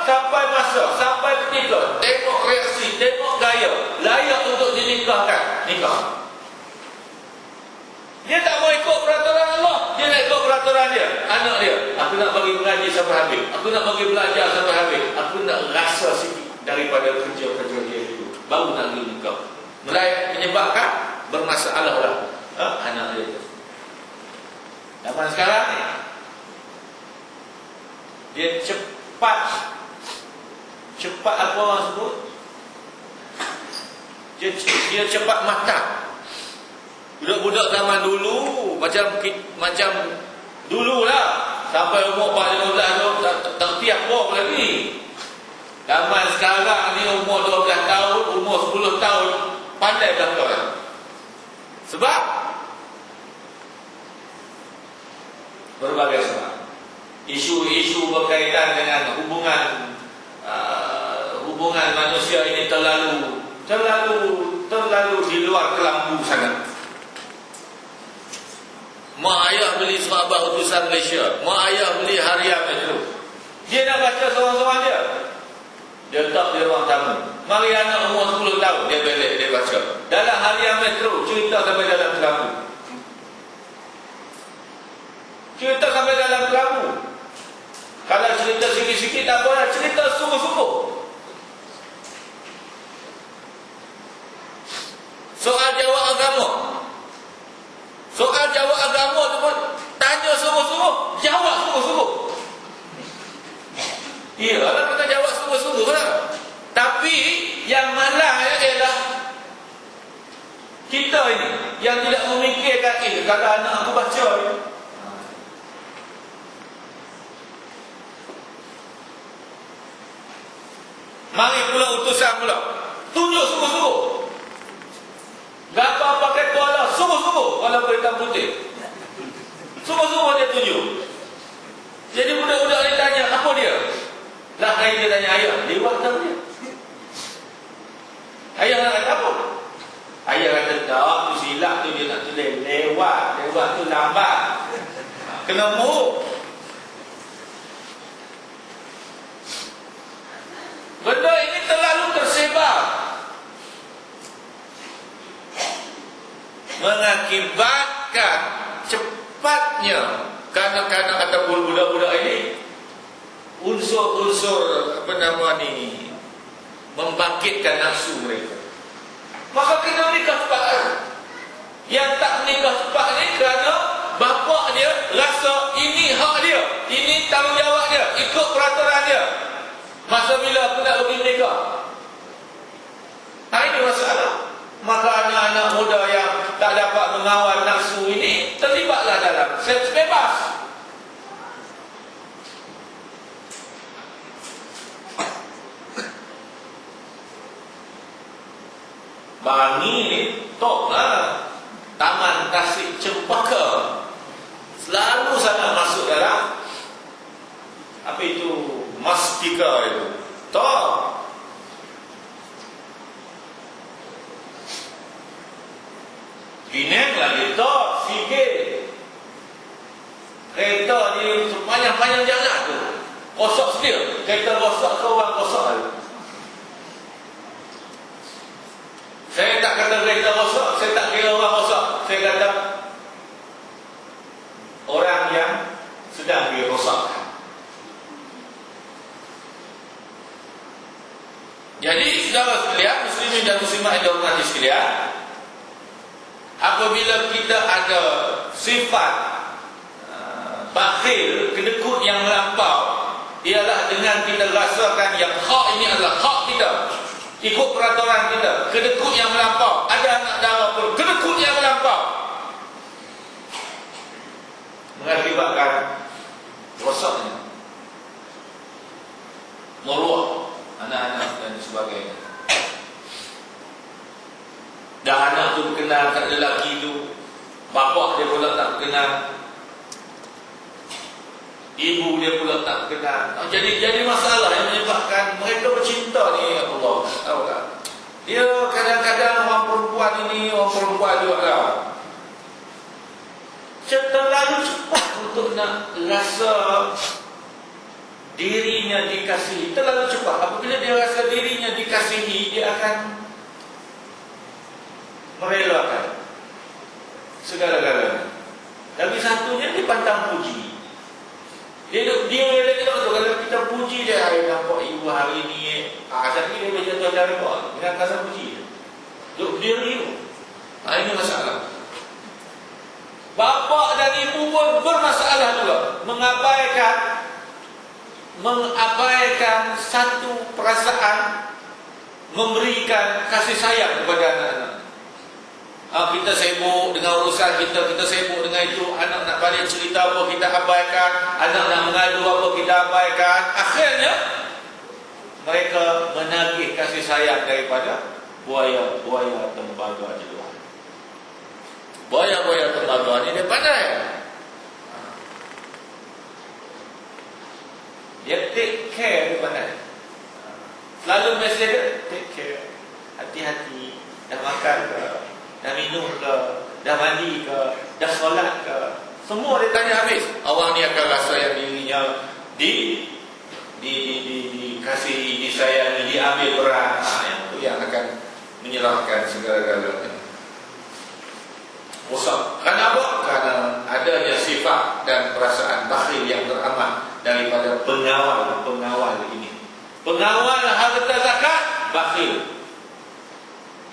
B: sampai masa, sampai ketika, tengok reaksi, tengok gaya, layak untuk dinikahkan, nikah. Dia tak mau ikut peraturan Allah, dia nak ikut peraturan dia, anak dia. Aku nak bagi mengaji sampai habis, aku nak bagi belajar sampai habis, aku nak rasa sikit daripada kerja-kerja dia itu, baru nak pergi nikah. Menyebabkan bermasalah lah anak dia itu. Zaman sekarang ni, dia cepat apa orang sebut? Dia cepat matang. Budak-budak zaman dulu macam dululah sampai umur 14 tahun tak tiap bom lagi. Zaman sekarang ni umur 12 tahun, umur 10 tahun pandai belakang. Sebab berbagai sebab. Isu-isu berkaitan dengan hubungan manusia ini terlalu di luar kelambu sangat. Mak ayah beli Sahabat Utusan Malaysia, mak ayah beli Harian Metro. Dia nak baca seorang-seorang dia. Dia letak di ruang tamu. Mari anak umur 10 tahun dia balik, dia baca. Dalam Harian Metro cerita sampai dalam kelambu. Cerita sampai dalam kelambu. Kalau cerita sikit-sikit tak apa, cerita sungguh-sungguh. Soal jawab agama. Soal jawab agama tu pun tanya sungguh-sungguh, jawab sungguh-sungguh. Iyalah kita jawab sungguh-sungguh lah. Tapi yang malah ialah kita ini yang tidak memikirkan kalau anak aku baca ni. Mari pula utusan pula. Tunjuk sungguh-sungguh. Gambar pakai tuala sungguh-sungguh walaupun hitam putih. Sungguh-sungguh dia tunjuk. Jadi budak-budak ni tanya apa dia? Lah hari dia tanya ayah, lewat tahu dia. Ayah nak kata apa? Ayah kata tak, tu silap tu dia nak tulis lewat tu lambat. Kena muruk. Benda ini terlalu tersebar, mengakibatkan cepatnya kanak-kanak ataupun budak-budak ini unsur-unsur membangkitkan nafsu mereka. Maka kena nikah cepat. Yang tak nikah cepat ni kerana bapa dia rasa ini hak dia, ini tanggungjawab dia, ikut peraturan dia. Masa bila aku nak pergi menikah? Ini masalah. Maka anak-anak muda yang tak dapat mengawal nafsu ini terlibatlah dalam seks bebas. Bangi ni top lah. Taman Tasik Cempaka selalu sangat masuk dalam apa itu mastika itu top. Penang lagi top sikit. Kereta di sepanjang-panjang jalan tu kosok sedia. Kereta rosak ke orang rosak lagi. Saya tak kata kereta rosak, saya tak kira orang rosak. Saya kata orang yang sedang dirosakkan. Jadi saudara sekalian, muslimin dan muslimat yang dirahmati sekalian, apabila kita ada sifat bakhil, kedekut yang melampau, ialah dengan kita rasakan yang hak ini adalah hak kita, ikut peraturan kita, kedekut yang melampau. Ada anak dara pun kedekut yang melampau, mengakibatkan rosaknya meluah anak-anak dan sebagainya. Dan anak tu kenal kat lelaki tu, Bapak dia pula tak berkenan, ibu dia pula tak berkenan. Jadi masalah yang menyebabkan mereka bercinta ni, Allah tahu tak? Dia kadang-kadang orang perempuan juga lah, terlalu cepat untuk nak rasa dirinya dikasihi. Terlalu cepat. Apabila dia rasa dirinya dikasihi, dia akan merelakan segala-galanya. Lagi satunya dia pantang puji. Dia elok-elok tu kalau kita puji dia, hari nampak ibu hari ni, asal ni dia boleh jatuh dari bawah dengan kata puji. Dia riu. Ini masalah. Bapa dan ibu pun bermasalah juga, mengabaikan satu perasaan memberikan kasih sayang kepada anak-anak. Kita sibuk dengan urusan kita sibuk dengan itu. Anak nak balik cerita apa, kita abaikan. Anak nak mengadu apa, kita abaikan. Akhirnya mereka menagih kasih sayang daripada buaya tembaga di luar. Buaya tembaga ni dia pandai. Dia take care, dia pandai. Selalu mesej dia take care, hati-hati. Dah makan ke, dah minum ke, dah mandi ke, dah solat ke, semua dia tanya habis. Orang ni akan rasa yang dirinya dikasihi, disayangi, diambil berat. Yang tu yang akan menyerahkan segala-galanya. Rosak. Kenapa? Karena adanya sifat dan perasaan bakhil yang teramat daripada pengawal ini. Pengawal harta zakat, bakhil.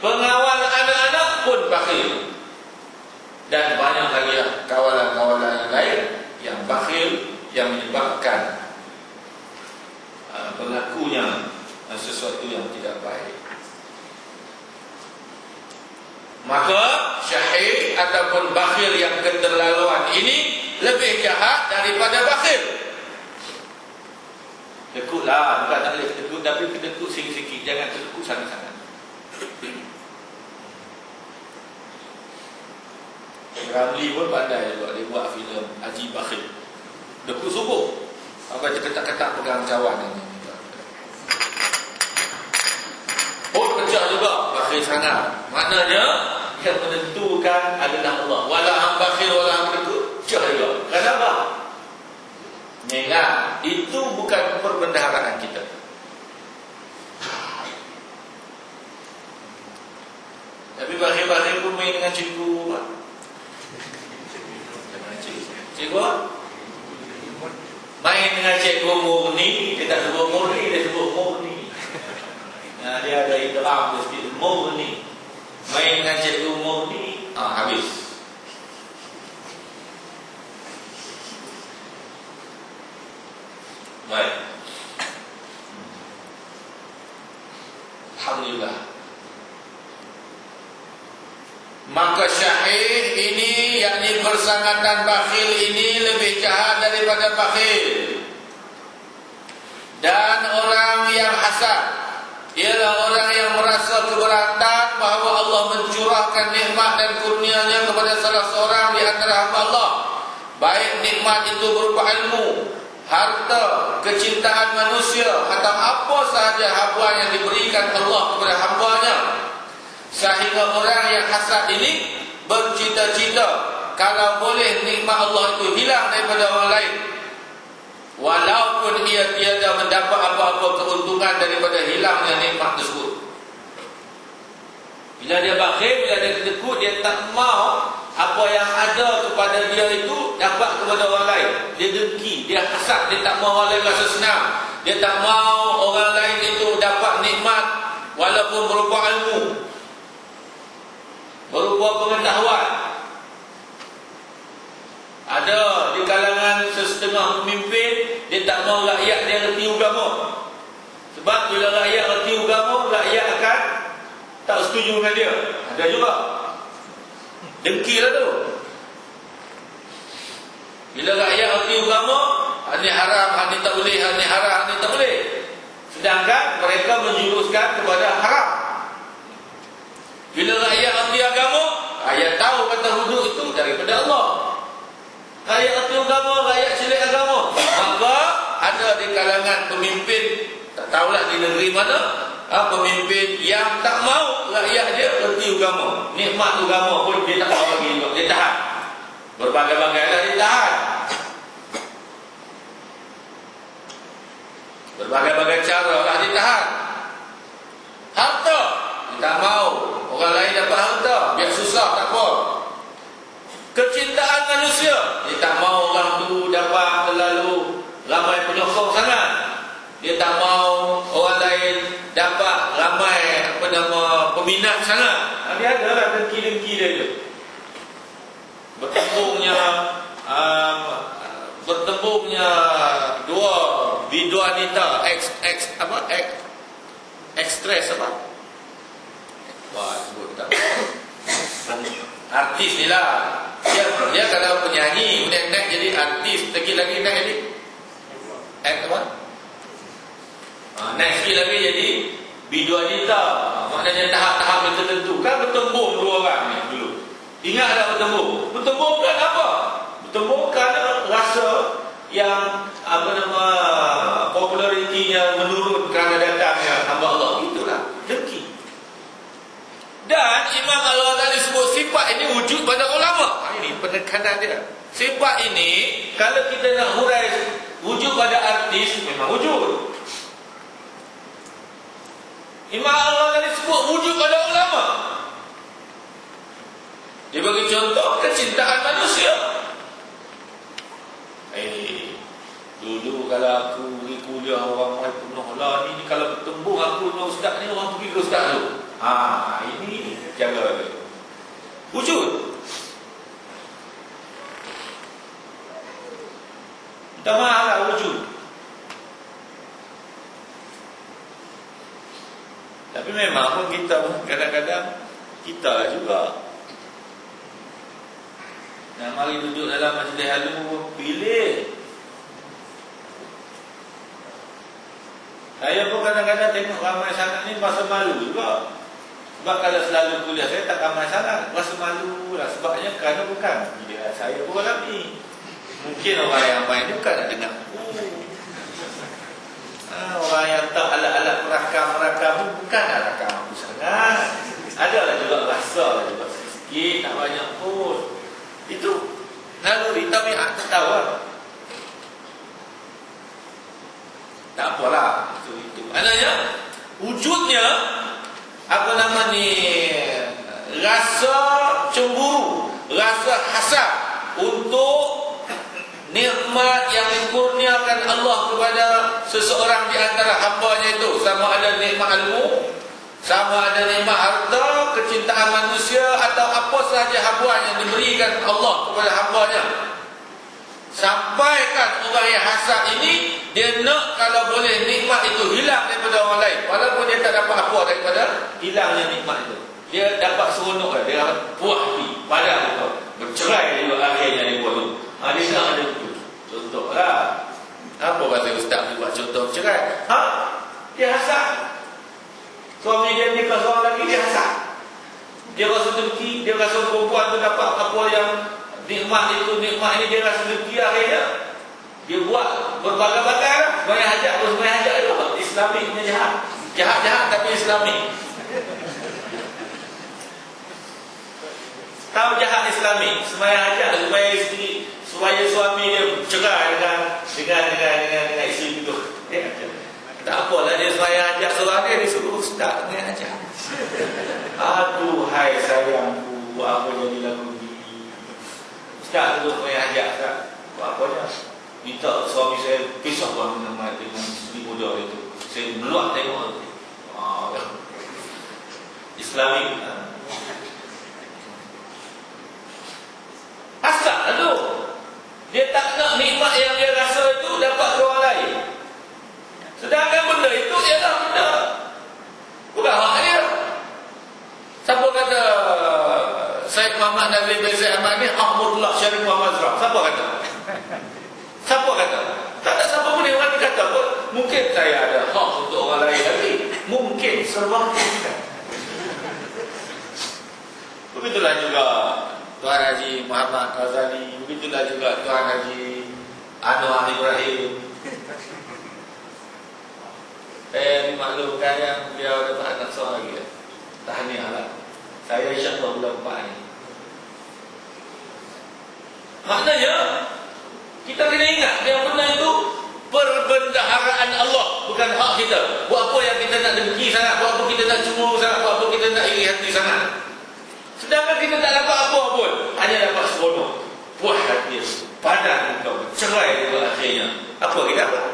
B: Pengawal anak-anak pun bakhil. Dan banyak lagi kawalan-kawalan yang lain yang bakhil, yang menyebabkan berlakunya sesuatu yang tidak baik. Maka syahid ataupun bakhil yang keterlaluan ini lebih jahat daripada bakhil. Dekutlah, bukan tak boleh dekut, tapi dekut sikit-sikit, jangan dekut sangat-sangat. Ramli pun pandai juga, dia buat filem Haji Bakhil. Dekut subuh, apa ketak-ketak pegang cawan ini. Pun pecah juga, bakhil sangat. Maknanya yang menentukan adalah Allah. Wala hang bakhil, wala hang dekut, pecah juga. Kenapa? Ingat, itu bukan perbendaharaan kita. Tapi bakhil-bakhil pun main dengan cikgu. Cikgu main dengan cikgu murni. Dia tak sebut murni, dia sebut murni. Dia ada idram, dia sebut murni. Main dengan cikgu murni, habis. Baik. Alhamdulillah. Maka syahid ini, yakni bersangatan bakhil ini, lebih jahat daripada bakhil. Dan orang yang hasad ialah orang yang merasa keberatan bahawa Allah mencurahkan nikmat dan kurnianya kepada salah seorang di antara hamba Allah. Baik nikmat itu berupa ilmu, harta, kecintaan manusia, atau apa sahaja habuan yang diberikan Allah kepada hambanya. Sehingga orang yang hasad ini bercita-cita kalau boleh nikmat Allah itu hilang daripada orang lain, walaupun ia tiada mendapat apa-apa keuntungan daripada hilangnya nikmat tersebut. Bila dia bakhil, bila dia tekut, dia tak mau apa yang ada kepada dia itu dapat kepada orang lain. Dia dengki, dia hasad, dia tak mau orang lain rasa senang. Dia tak mau orang lain itu dapat nikmat walaupun berupa ilmu, berupa pengetahuan. Ada di kalangan setengah pemimpin, dia tak mau rakyat dia reti agama. Sebab bila rakyat reti agama, rakyat akan tak setuju dengan dia. Ada juga. Dengki lah tu. Bila rakyat reti agama, ini haram, ini tak boleh, ini haram, ini tak boleh. Sedangkan mereka menjuruskan kepada haram. Bila rakyat reti agama, Yang tahu kata hudud itu daripada Allah. Rakyat erti agama, rakyat cilik agama. Maka ada di kalangan pemimpin, tak tahulah di negeri mana, pemimpin yang tak mau rakyat dia erti agama. Nikmat agama pun dia tak mau bagi juga. Dia tahan. Berbagai-bagai lah dia tahan. Berbagai-bagai cara lah dia tahan. Harta, dia tak mau orang lain dapat harta, biar susah tak apa. Kecintaan manusia, dia tak mau orang tu dapat terlalu ramai penyokong sangat. Dia tak mau orang lain dapat ramai peminat sangat. Dia ada lah dengki-dengki dia tu. Bertembungnya dua biduanita ekstress apa? Wah, sebut tak. Artis ni lah. Dia kalau penyanyi naik jadi artis, sikit lagi naik jadi apa? Naik sikit lagi jadi biduanita. Maknanya tahap-tahap tertentu. Kan bertembung dua orang ni dulu. Ingat tak bertembung? Bertembung kan apa? Bertembung kerana rasa yang popularitinya menurun kerana datangnya hamba Allah. Itulah dengki. Dan Imam Al-Ghazali sebut sifat ini wujud pada ulama. Ini penekanan dia. Sifat ini kalau kita nak hurai wujud pada artis, memang wujud. Imam Al-Ghazali sebut wujud pada ulama. Dia bagi contoh kecintaan manusia. Dulu kalau aku pergi kuliah orang main penuh lah ni kalau bertembung aku dengan ustaz ni orang pergi ke ustaz tu. Ini jaga dia. Wujud. Minta maaf lah wujud. Tapi memang pun kita kadang-kadang kita juga nak mari duduk dalam majlis halu pilih. Saya pun kadang-kadang tengok ramai sangat ni rasa malu juga. Sebab kalau selalu kuliah saya tak ramai sangat, rasa malu lah. Sebabnya kerana bukan bila saya pun orang ni. Mungkin orang yang main ni bukan nak dengar. Orang yang tak alat-alat merakam ni bukan nak rakam aku sangat. Adalah juga rasa lah juga sikit, tak banyak pun. Itu naluri tabiat, tak tahu lah. Tak apalah. Itu. Maknanya wujudnya rasa cemburu, rasa hasad untuk nikmat yang dikurniakan Allah kepada seseorang di antara hamba-Nya itu, sama ada nikmat ilmu, sama ada nikmat harta, kecintaan manusia atau apa sahaja habuan yang diberikan Allah kepada hamba-Nya. Sampaikan orang yang hasad ini, dia nak kalau boleh nikmat itu hilang daripada orang lain, walaupun dia tak dapat apa daripada hilangnya nikmat itu. Dia dapat seronok lah, dia dapat puas hati. Padahal itu bercerai juga akhirnya dia buat tu. Dia nak ada itu. Contoh lah. Apa kata ustaz ni buat contoh bercerai? Dia hasad. Suami dia nikah seorang lagi, dia hasad. Dia rasa dengki, dia rasa perempuan tu dapat apa yang nikmat itu, nikmat ini, dia rasa dengki. Akhirnya dia buat berbagai-bagai lah. Semayang hajat pun semayang hajat itu Islamik punya jahat. Jahat-jahat tapi Islamik. Tahu jahat Islamik, semayang hajat supaya isteri, supaya suami dia cerai dengan isteri itu. Tak apalah dia semayang hajat seorang dia disuruh ustaz dengan hajat. Aduhai sayangku, apa jadi lagu ni? Ustaz duduk semayang hajat, ustaz. Buat apanya? Minta suami saya pisah dengan isteri muda itu. Saya meluat tengok. Islamik. Hasad lah tu. Dia tak nak nikmat yang dia rasa itu dapat ke orang lain. Sedangkan benda itu ialah benda bukan hak dia. Siapa kata Syed Muhammad Nabi bin Zaid Ahmad ni hak mutlak Syarif Muhammad Zahra? Siapa kata? Siapa kata? Tak ada siapa pun yang berani kata pun. Mungkin saya ada hak untuk orang lain, tapi mungkin serba tidak. Begitu Begitulah juga Tuan Haji Muhammad Ghazali, begitulah juga Tuan Haji Anwar Ibrahim. Dimaklumkan yang beliau dapat anak seorang lagi. Tahniah lah. Saya insyaAllah bulan 4 ni. Maknanya kita kena ingat yang benda itu perbendaharaan Allah, bukan hak kita. Buat apa yang kita nak dengki sangat, buat apa kita nak cemburu sangat, buat apa kita nak iri hati sangat. Sedangkan kita tak dapat apa pun, hanya dapat seronok, puas hati, padan kau, cerai juga akhirnya. Apa kita dapat?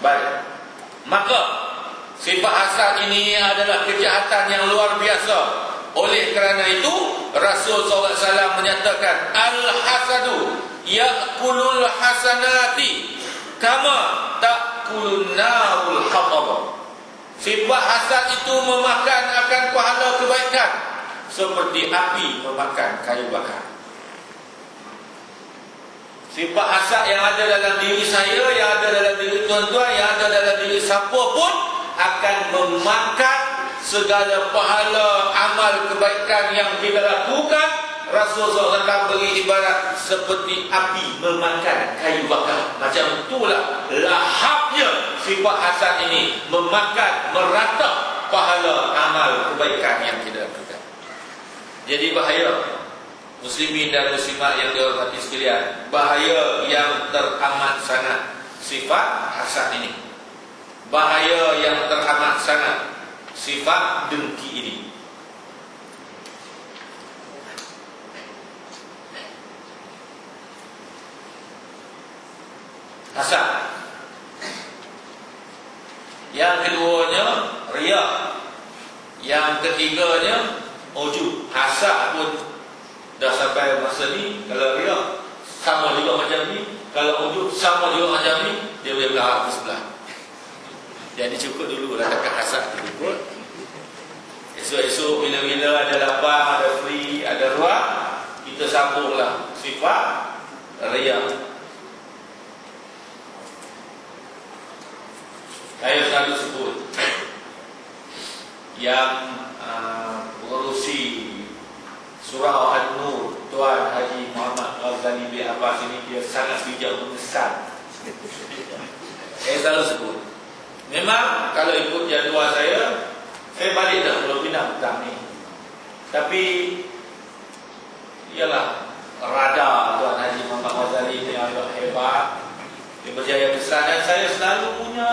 B: Baik. Maka sifat hasad ini adalah kejahatan yang luar biasa. Oleh kerana itu Rasul SAW menyatakan al-hasadu ya'kulul hasanati kama ta'kulun narul hatab. Sifat hasad itu memakan akan pahala kebaikan seperti api memakan kayu bakar. Sifat hasad yang ada dalam diri saya, yang ada dalam diri tuan-tuan, yang ada dalam diri siapa pun akan memakan segala pahala amal kebaikan yang kita lakukan. Rasulullah SAW beri ibarat seperti api memakan kayu bakar. Macam itulah lahapnya sifat hasad ini, memakan, meratap pahala amal kebaikan yang kita lakukan. Jadi bahaya muslimin dan muslimat yang dihormati sekalian, bahaya yang teramat sangat sifat hasad ini, bahaya yang teramat sangat sifat dengki ini. Hasad. Yang keduanya riya. Yang ketiganya ujub. Hasad pun dah sampai masa ni, kalau riya sama juga macam ni, kalau ujub sama juga macam ni, dia boleh belakang ke sebelah. Jadi cukup dulu lah dekat hasad tu. Esok-esok bila-bila ada lapang, ada free, ada ruang, kita sambunglah sifat riya. Saya selalu sebut yang mengurusi surau An-Nur, Tuan Haji Muhammad Ghazali bin Abbas ini, dia sangat bijak mengesan. Saya selalu sebut, memang kalau ikut jadual saya balik dah Pulau Pinang petang ni. Tapi ialah radar Tuan Haji Muhammad Ghazali ini agak hebat, dia berjaya besar. Dan saya selalu punya,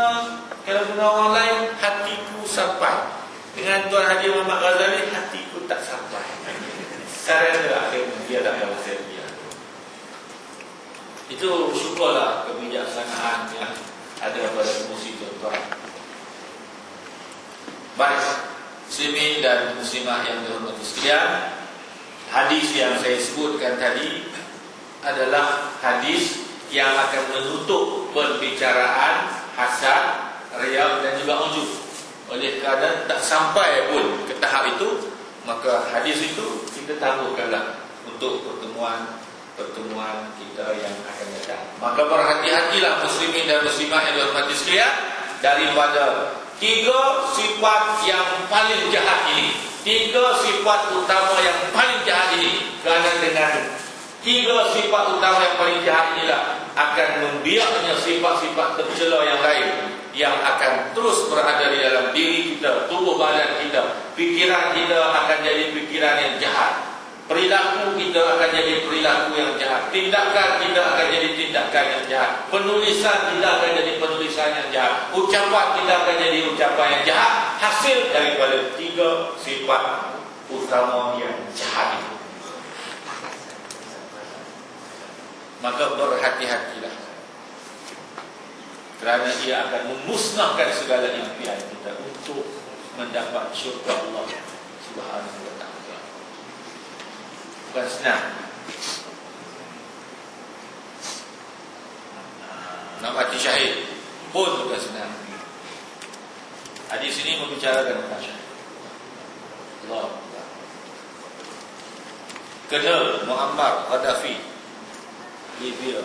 B: kalau guna orang lain, hatiku sampai. Dengan Tuan Haji Muhammad Ghazali, hatiku tak sampai. Surrender akhirnya, dia tak payah pasal dia. Itu syukurlah kebijaksanaan yang ada pada fungsi tuan-tuan. Baik, muslimin dan muslimah yang dihormati sekalian, hadis yang saya sebutkan tadi adalah hadis yang akan menutup pembicaraan hasad, riya dan juga ujub. Oleh kerana tak sampai pun ke tahap itu, maka hadis itu kita taruhkanlah untuk pertemuan kita yang akan datang. Maka berhati-hatilah muslimin dan muslimah yang dihormati sekalian daripada tiga sifat yang paling jahat ini, tiga sifat utama yang paling jahat ini. Kerana dengan tiga sifat utama yang paling jahat inilah akan membiaknya sifat-sifat tercela yang lain yang akan terus berada di dalam diri kita, tubuh badan kita. Pikiran kita akan jadi pikiran yang jahat, perilaku kita akan jadi perilaku yang jahat, tindakan kita akan jadi tindakan yang jahat, penulisan kita akan jadi penulisan yang jahat, ucapan kita akan jadi ucapan yang jahat, hasil daripada tiga sifat utama yang jahat itu. Maka berhati-hatilah, kerana ia akan memusnahkan segala impian kita untuk mendapat syurga Allah Subhanahu wa ta'ala. Bukan senang. Nak mati syahid pun bukan senang. Hadis ini membicarakan tentang syahid. Allah. Kedua, Muammar Gaddafi, Libya.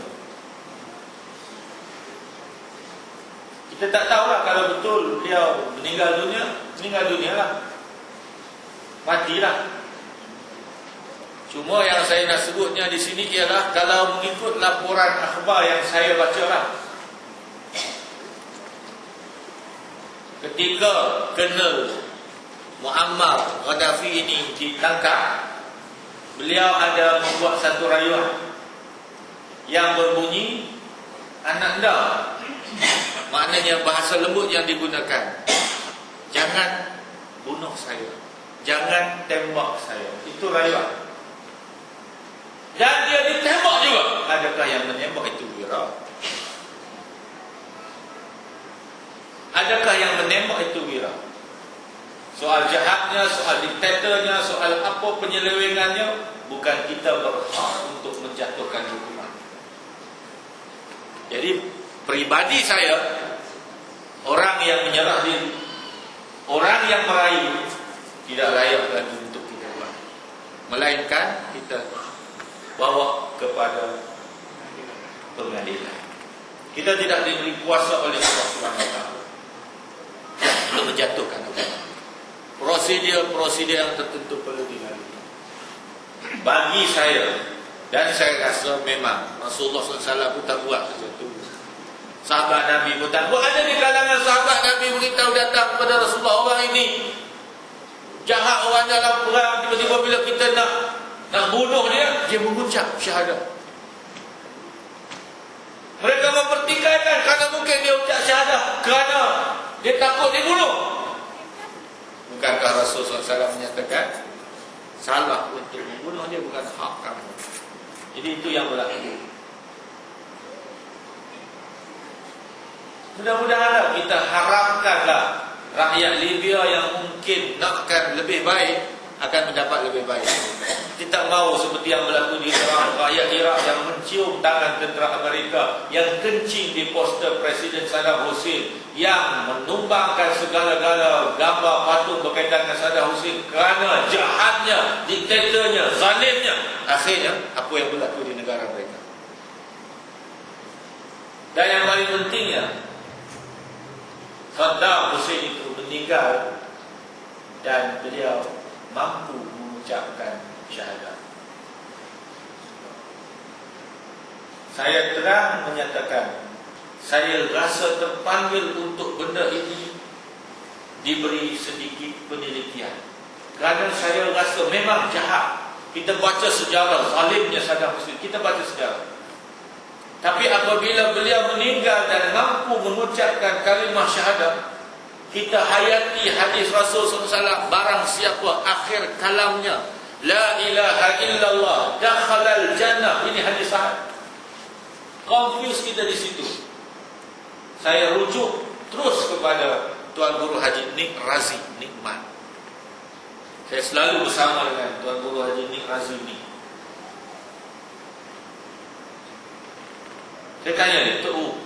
B: Kita tak tahulah kalau betul beliau meninggal dunia lah. matilah. Cuma yang saya nak sebutnya di sini ialah kalau mengikut laporan akhbar yang saya bacalah, ketika Colonel Muammar Gaddafi ini ditangkap, beliau ada membuat satu rayuan yang berbunyi anak anda. Maknanya bahasa lembut yang digunakan, jangan bunuh saya, jangan tembak saya. Itu rayuan. Dan dia ditembak juga. Adakah yang menembak itu wira? Adakah yang menembak itu wira? Soal jahatnya, soal diktatornya, soal apa penyelewengannya, bukan kita berhak untuk menjatuhkan hukuman. Jadi pribadi saya, orang yang menyerah diri, orang yang meraih, tidak layak lagi untuk kita buat, melainkan kita bawa kepada pengadilan. Kita tidak diberi kuasa oleh Allah SWT untuk menjatuhkan hukuman. Prosedur yang tertentu perlu dilalui. Bagi saya, dan saya rasa memang Rasulullah SAW pun tak buat macam itu. Sahabat Nabi pun tak buat. Ada di kalangan sahabat Nabi beritahu datang kepada Rasulullah, orang ini jahat, orang dalam perang, tiba-tiba bila kita nak bunuh dia mengucap syahadat. Mereka mempertikaikan kerana mungkin dia ucap syahadat, kerana dia takut dibunuh. Bukankah Rasulullah SAW menyatakan salah untuk membunuh dia, bukan hak kamu. Jadi itu yang berlaku. Mudah-mudahan kita harapkanlah rakyat Libya yang mungkin nakkan lebih baik akan mendapat lebih baik. Kita mahu seperti yang berlaku di Irak, rakyat Irak yang mencium tangan tentera Amerika, yang kencing di poster Presiden Saddam Hussein, yang menumbangkan segala-gala gambar patung berkaitan dengan Saddam Hussein kerana jahatnya, diktatornya, zalimnya. Akhirnya apa yang berlaku di negara mereka. Dan yang paling pentingnya, Saddam Hussein itu meninggal dan beliau mampu mengucapkan syahadat. Saya terang menyatakan, saya rasa terpanggil untuk benda ini diberi sedikit penelitian. Kerana saya rasa memang jahat. Kita baca sejarah zalimnya Saddam Hussein, kita baca sejarah. Tapi apabila beliau meninggal dan mampu mengucapkan kalimah syahadat, kita hayati hadis Rasul SAW, barang siapa akhir kalamnya la ilaha illallah dakhalal jannah. Ini hadis sahih. Confuse kita di situ. Saya rujuk terus kepada Tuan Guru Haji Nik Razi Nikmat. Saya selalu bersama dengan Tuan Guru Haji Nik Razi ni. Saya tanya dia, Tok,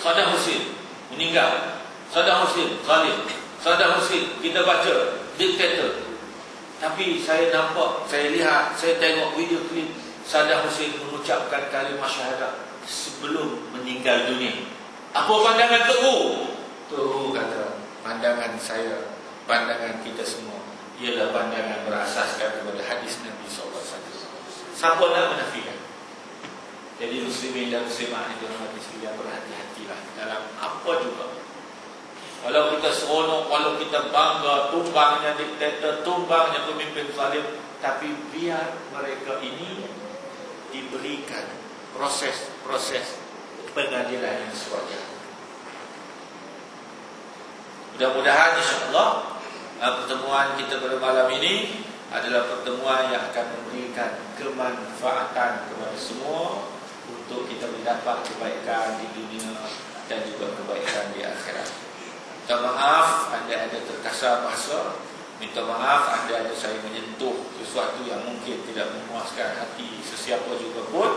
B: Saddam Hussein meninggal, Saddam Hussein zalim, Saddam Hussein kita baca diktator. Tapi saya nampak, saya lihat, saya tengok video klip Saddam Hussein mengucapkan kalimah syahadat sebelum meninggal dunia. Apa pandangan Tok? Tok kata, pandangan saya, pandangan kita semua ialah pandangan berasaskan kepada hadis Nabi SAW. Siapa nak menafikan? Jadi muslimin dan muslimah yang dirahmati sekalian, berhati-hatilah dalam apa juga. Kalau kita seronok, kalau kita bangga tumbangnya diktator, tumbangnya pemimpin zalim, tapi biar mereka ini diberikan proses pengadilan yang sewajarnya. Mudah-mudahan insya-Allah pertemuan kita pada malam ini adalah pertemuan yang akan memberikan kemanfaatan kepada semua, untuk kita mendapat kebaikan di dunia dan juga kebaikan di akhirat. Minta maaf anda ada terkasar bahasa, minta maaf anda ada saya menyentuh sesuatu yang mungkin tidak memuaskan hati sesiapa juga pun.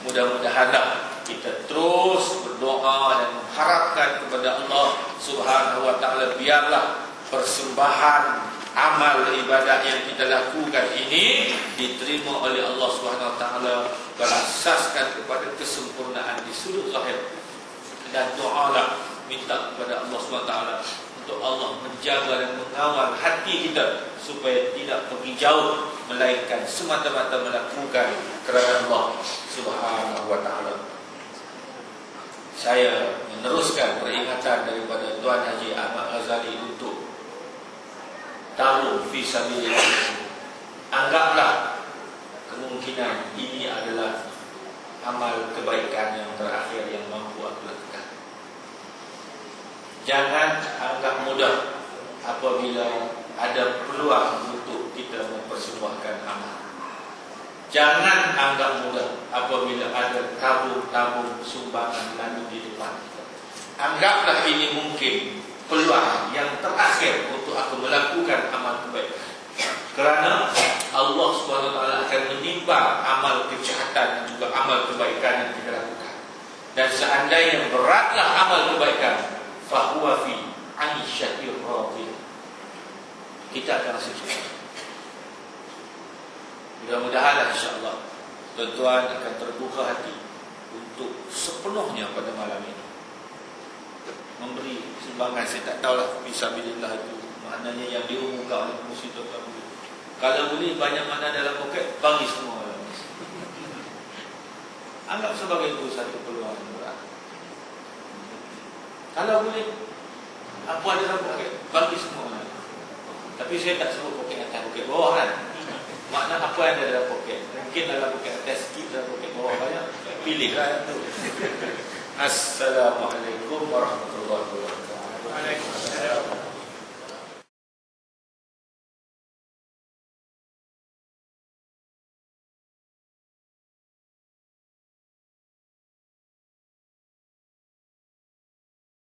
B: Mudah-mudahanlah kita terus berdoa dan mengharapkan kepada Allah Subhanahu wa taala, biarlah persembahan amal ibadat yang kita lakukan ini diterima oleh Allah Subhanahu wa taala berasaskan kepada kesempurnaan di sudut zahir, dan doalah minta kepada Allah Subhanahu wa taala untuk untuk Allah menjaga dan mengawal hati kita supaya tidak pergi jauh, melainkan semata-mata melakukan kerana Allah Subhanahu wa taala. Saya meneruskan peringatan daripada Tuan Haji Ahmad Ghazali untuk tabung fi sabilillah. Anggaplah kemungkinan ini adalah amal kebaikan yang terakhir yang mampu aku lakukan. Jangan anggap mudah apabila ada peluang untuk kita mempersembahkan amal. Jangan anggap mudah apabila ada tabung-tabung sumbangan lalu di depan kita. Anggaplah ini mungkin peluang yang terakhir untuk aku melakukan amal kebaikan. Kerana Allah SWT akan menimpa amal kejahatan dan juga amal kebaikan yang kita lakukan. Dan seandainya beratlah amal kebaikan, fahuwa fi aisyatir radiyah, kita akan rasa cukup. Mudah-mudahan insya-Allah tuan-tuan akan terbuka hati untuk sepenuhnya pada malam ini memberi sumbangan. Saya tak tahulah fisabilillah itu maknanya yang diumumkan oleh Musi tuan-tuan. Kalau boleh banyak mana dalam poket, bagi semua. Anggap sebagai itu satu peluang murah. Kalau boleh, apa ada dalam poket, bagi semua. Tapi saya tak sebut poket atas, poket bawah kan. Makna apa yang ada dalam poket. Mungkin dalam poket atas sikit, dalam poket bawah banyak. Pilihlah yang tu. Assalamualaikum warahmatullahi wabarakatuh. Waalaikumsalam.